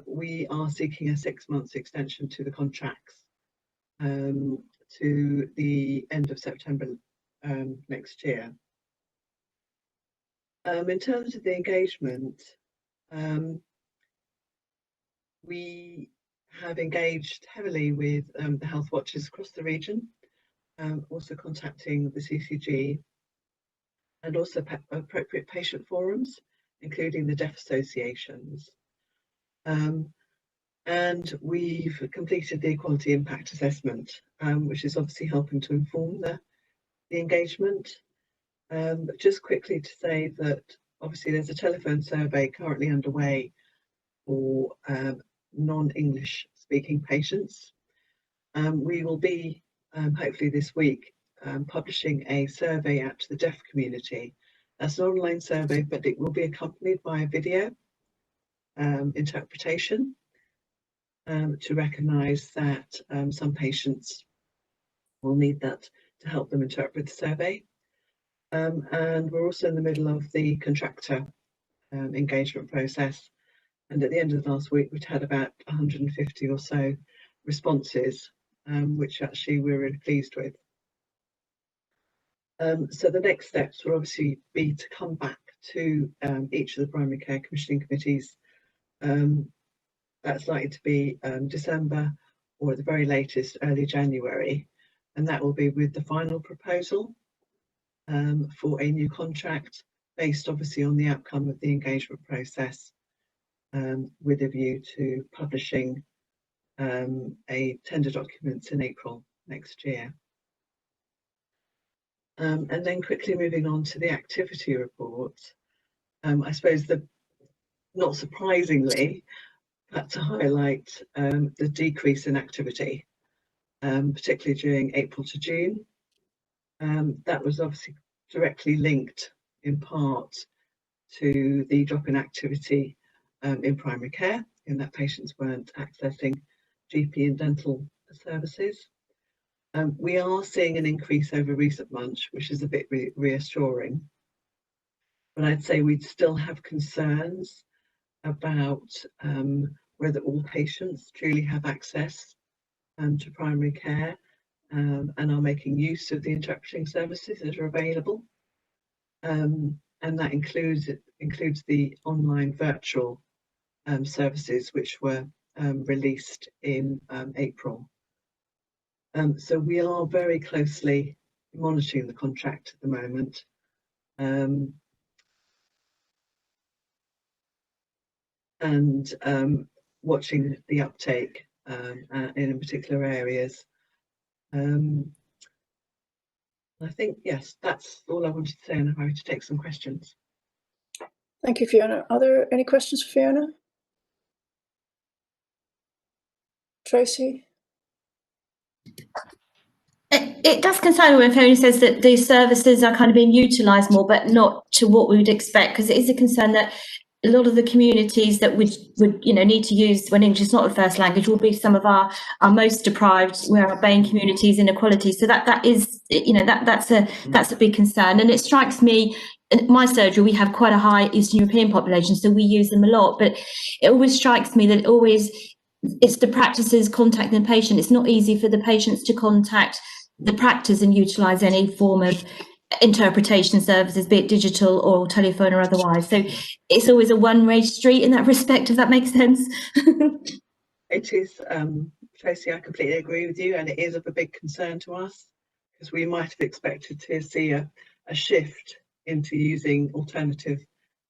we are seeking a 6 months extension to the contracts to the end of September next year. In terms of the engagement, we have engaged heavily with the health watchers across the region, also contacting the CCG, and also appropriate patient forums, including the deaf associations. And we've completed the equality impact assessment, which is obviously helping to inform the engagement. But just quickly to say that obviously there's a telephone survey currently underway for non-English speaking patients. We will be hopefully this week publishing a survey out to the deaf community. That's an online survey, but it will be accompanied by a video interpretation to recognise that some patients will need that to help them interpret the survey. And we're also in the middle of the contractor engagement process. And at the end of last week, we'd had about 150 or so responses, which actually we're really pleased with. So the next steps will obviously be to come back to each of the primary care commissioning committees. That's likely to be December, or at the very latest early January, and that will be with the final proposal for a new contract based obviously on the outcome of the engagement process, with a view to publishing a tender documents in April next year. And then quickly moving on to the activity report, I suppose not surprisingly, had to highlight the decrease in activity, particularly during April to June. That was obviously directly linked in part to the drop in activity in primary care, in that patients weren't accessing GP and dental services. We are seeing an increase over recent months, which is a bit reassuring. But I'd say we'd still have concerns about whether all patients truly have access to primary care and are making use of the interpreting services that are available. And that includes the online virtual services, which were released in April. So we are very closely monitoring the contract at the moment. and watching the uptake in particular areas. I think, yes, that's all I wanted to say, and I'm happy to take some questions. Thank you, Fiona. Are there any questions for Fiona? Tracy? It does concern me when Fiona says that these services are kind of being utilised more, but not to what we would expect, because it is a concern that a lot of the communities that would need to use when English is not a first language will be some of our most deprived, where our BAME communities, inequalities. So that is, that's a big concern. And it strikes me, in my surgery, we have quite a high Eastern European population, so we use them a lot. But it always strikes me that it's the practices contacting the patient. It's not easy for the patients to contact the practice and utilise any form of interpretation services, be it digital or telephone or otherwise. So it's always a one-way street in that respect, if that makes sense. It is, Tracy, I completely agree with you, and it is of a big concern to us, because we might have expected to see a shift into using alternative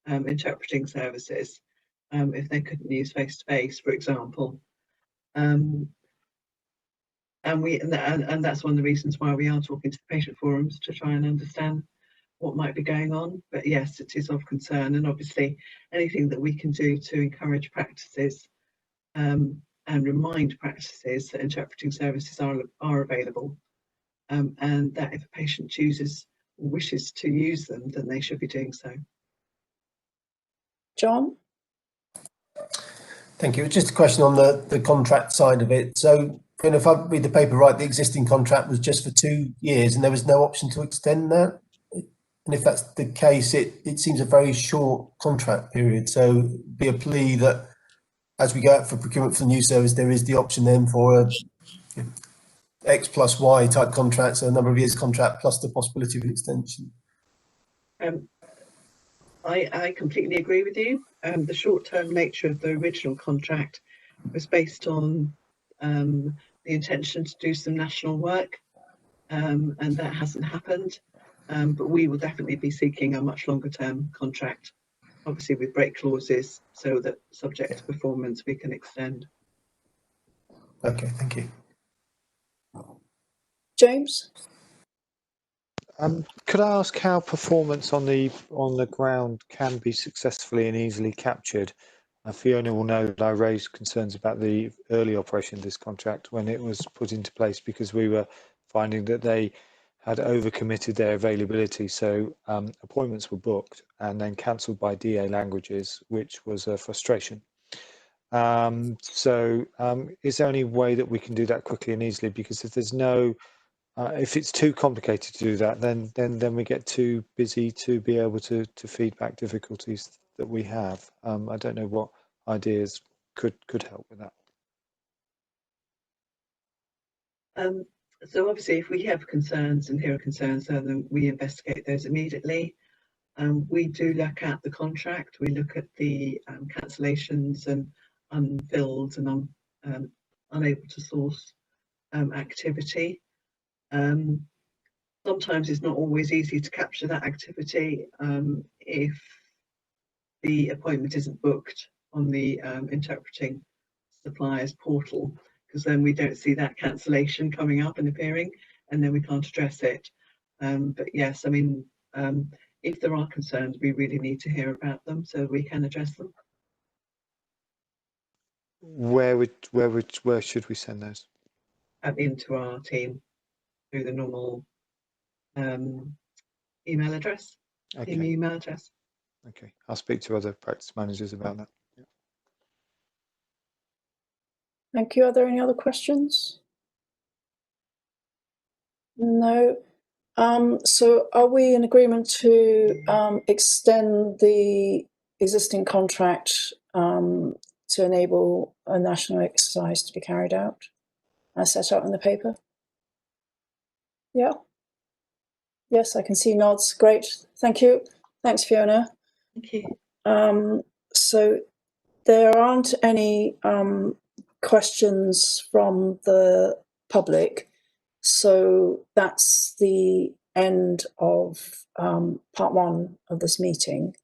interpreting services if they couldn't use face-to-face, for example. And that's one of the reasons why we are talking to the patient forums, to try and understand what might be going on. But yes, it is of concern, and obviously anything that we can do to encourage practices and remind practices that interpreting services are available, and that if a patient chooses or wishes to use them, then they should be doing so. John? Thank you. Just a question on the contract side of it. So, and if I read the paper right, the existing contract was just for 2 years and there was no option to extend that? And if that's the case, it seems a very short contract period. So it'd be a plea that as we go out for procurement for the new service, there is the option then for a X plus Y type contract, so a number of years contract plus the possibility of an extension. I completely agree with you. The short-term nature of the original contract was based on the intention to do some national work, and that hasn't happened. But we will definitely be seeking a much longer-term contract, obviously with break clauses, so that subject to performance we can extend. Okay, thank you. James? Could I ask how performance on the ground can be successfully and easily captured? Fiona will know that I raised concerns about the early operation of this contract when it was put into place, because we were finding that they had overcommitted their availability. So appointments were booked and then cancelled by DA languages, which was a frustration. Is there any way that we can do that quickly and easily? Because if there's no if it's too complicated to do that, then we get too busy to be able to feedback difficulties that we have. I don't know what ideas could help with that. So obviously, if we have concerns and hear concerns, then we investigate those immediately. We do look at the contract. We look at the cancellations and unfilled and unable to source activity. Sometimes it's not always easy to capture that activity if the appointment isn't booked on the interpreting suppliers portal, because then we don't see that cancellation coming up and appearing, and then we can't address it. But yes, I mean, if there are concerns, we really need to hear about them so we can address them. Where should we send those? Into our team through the normal email address. Okay. Email address. Okay, I'll speak to other practice managers about that. Yeah. Thank you. Are there any other questions? No. So are we in agreement to extend the existing contract to enable a national exercise to be carried out as set out in the paper? Yeah. Yes, I can see nods. Great. Thank you. Thanks, Fiona. Thank you. So there aren't any questions from the public. So that's the end of part one of this meeting.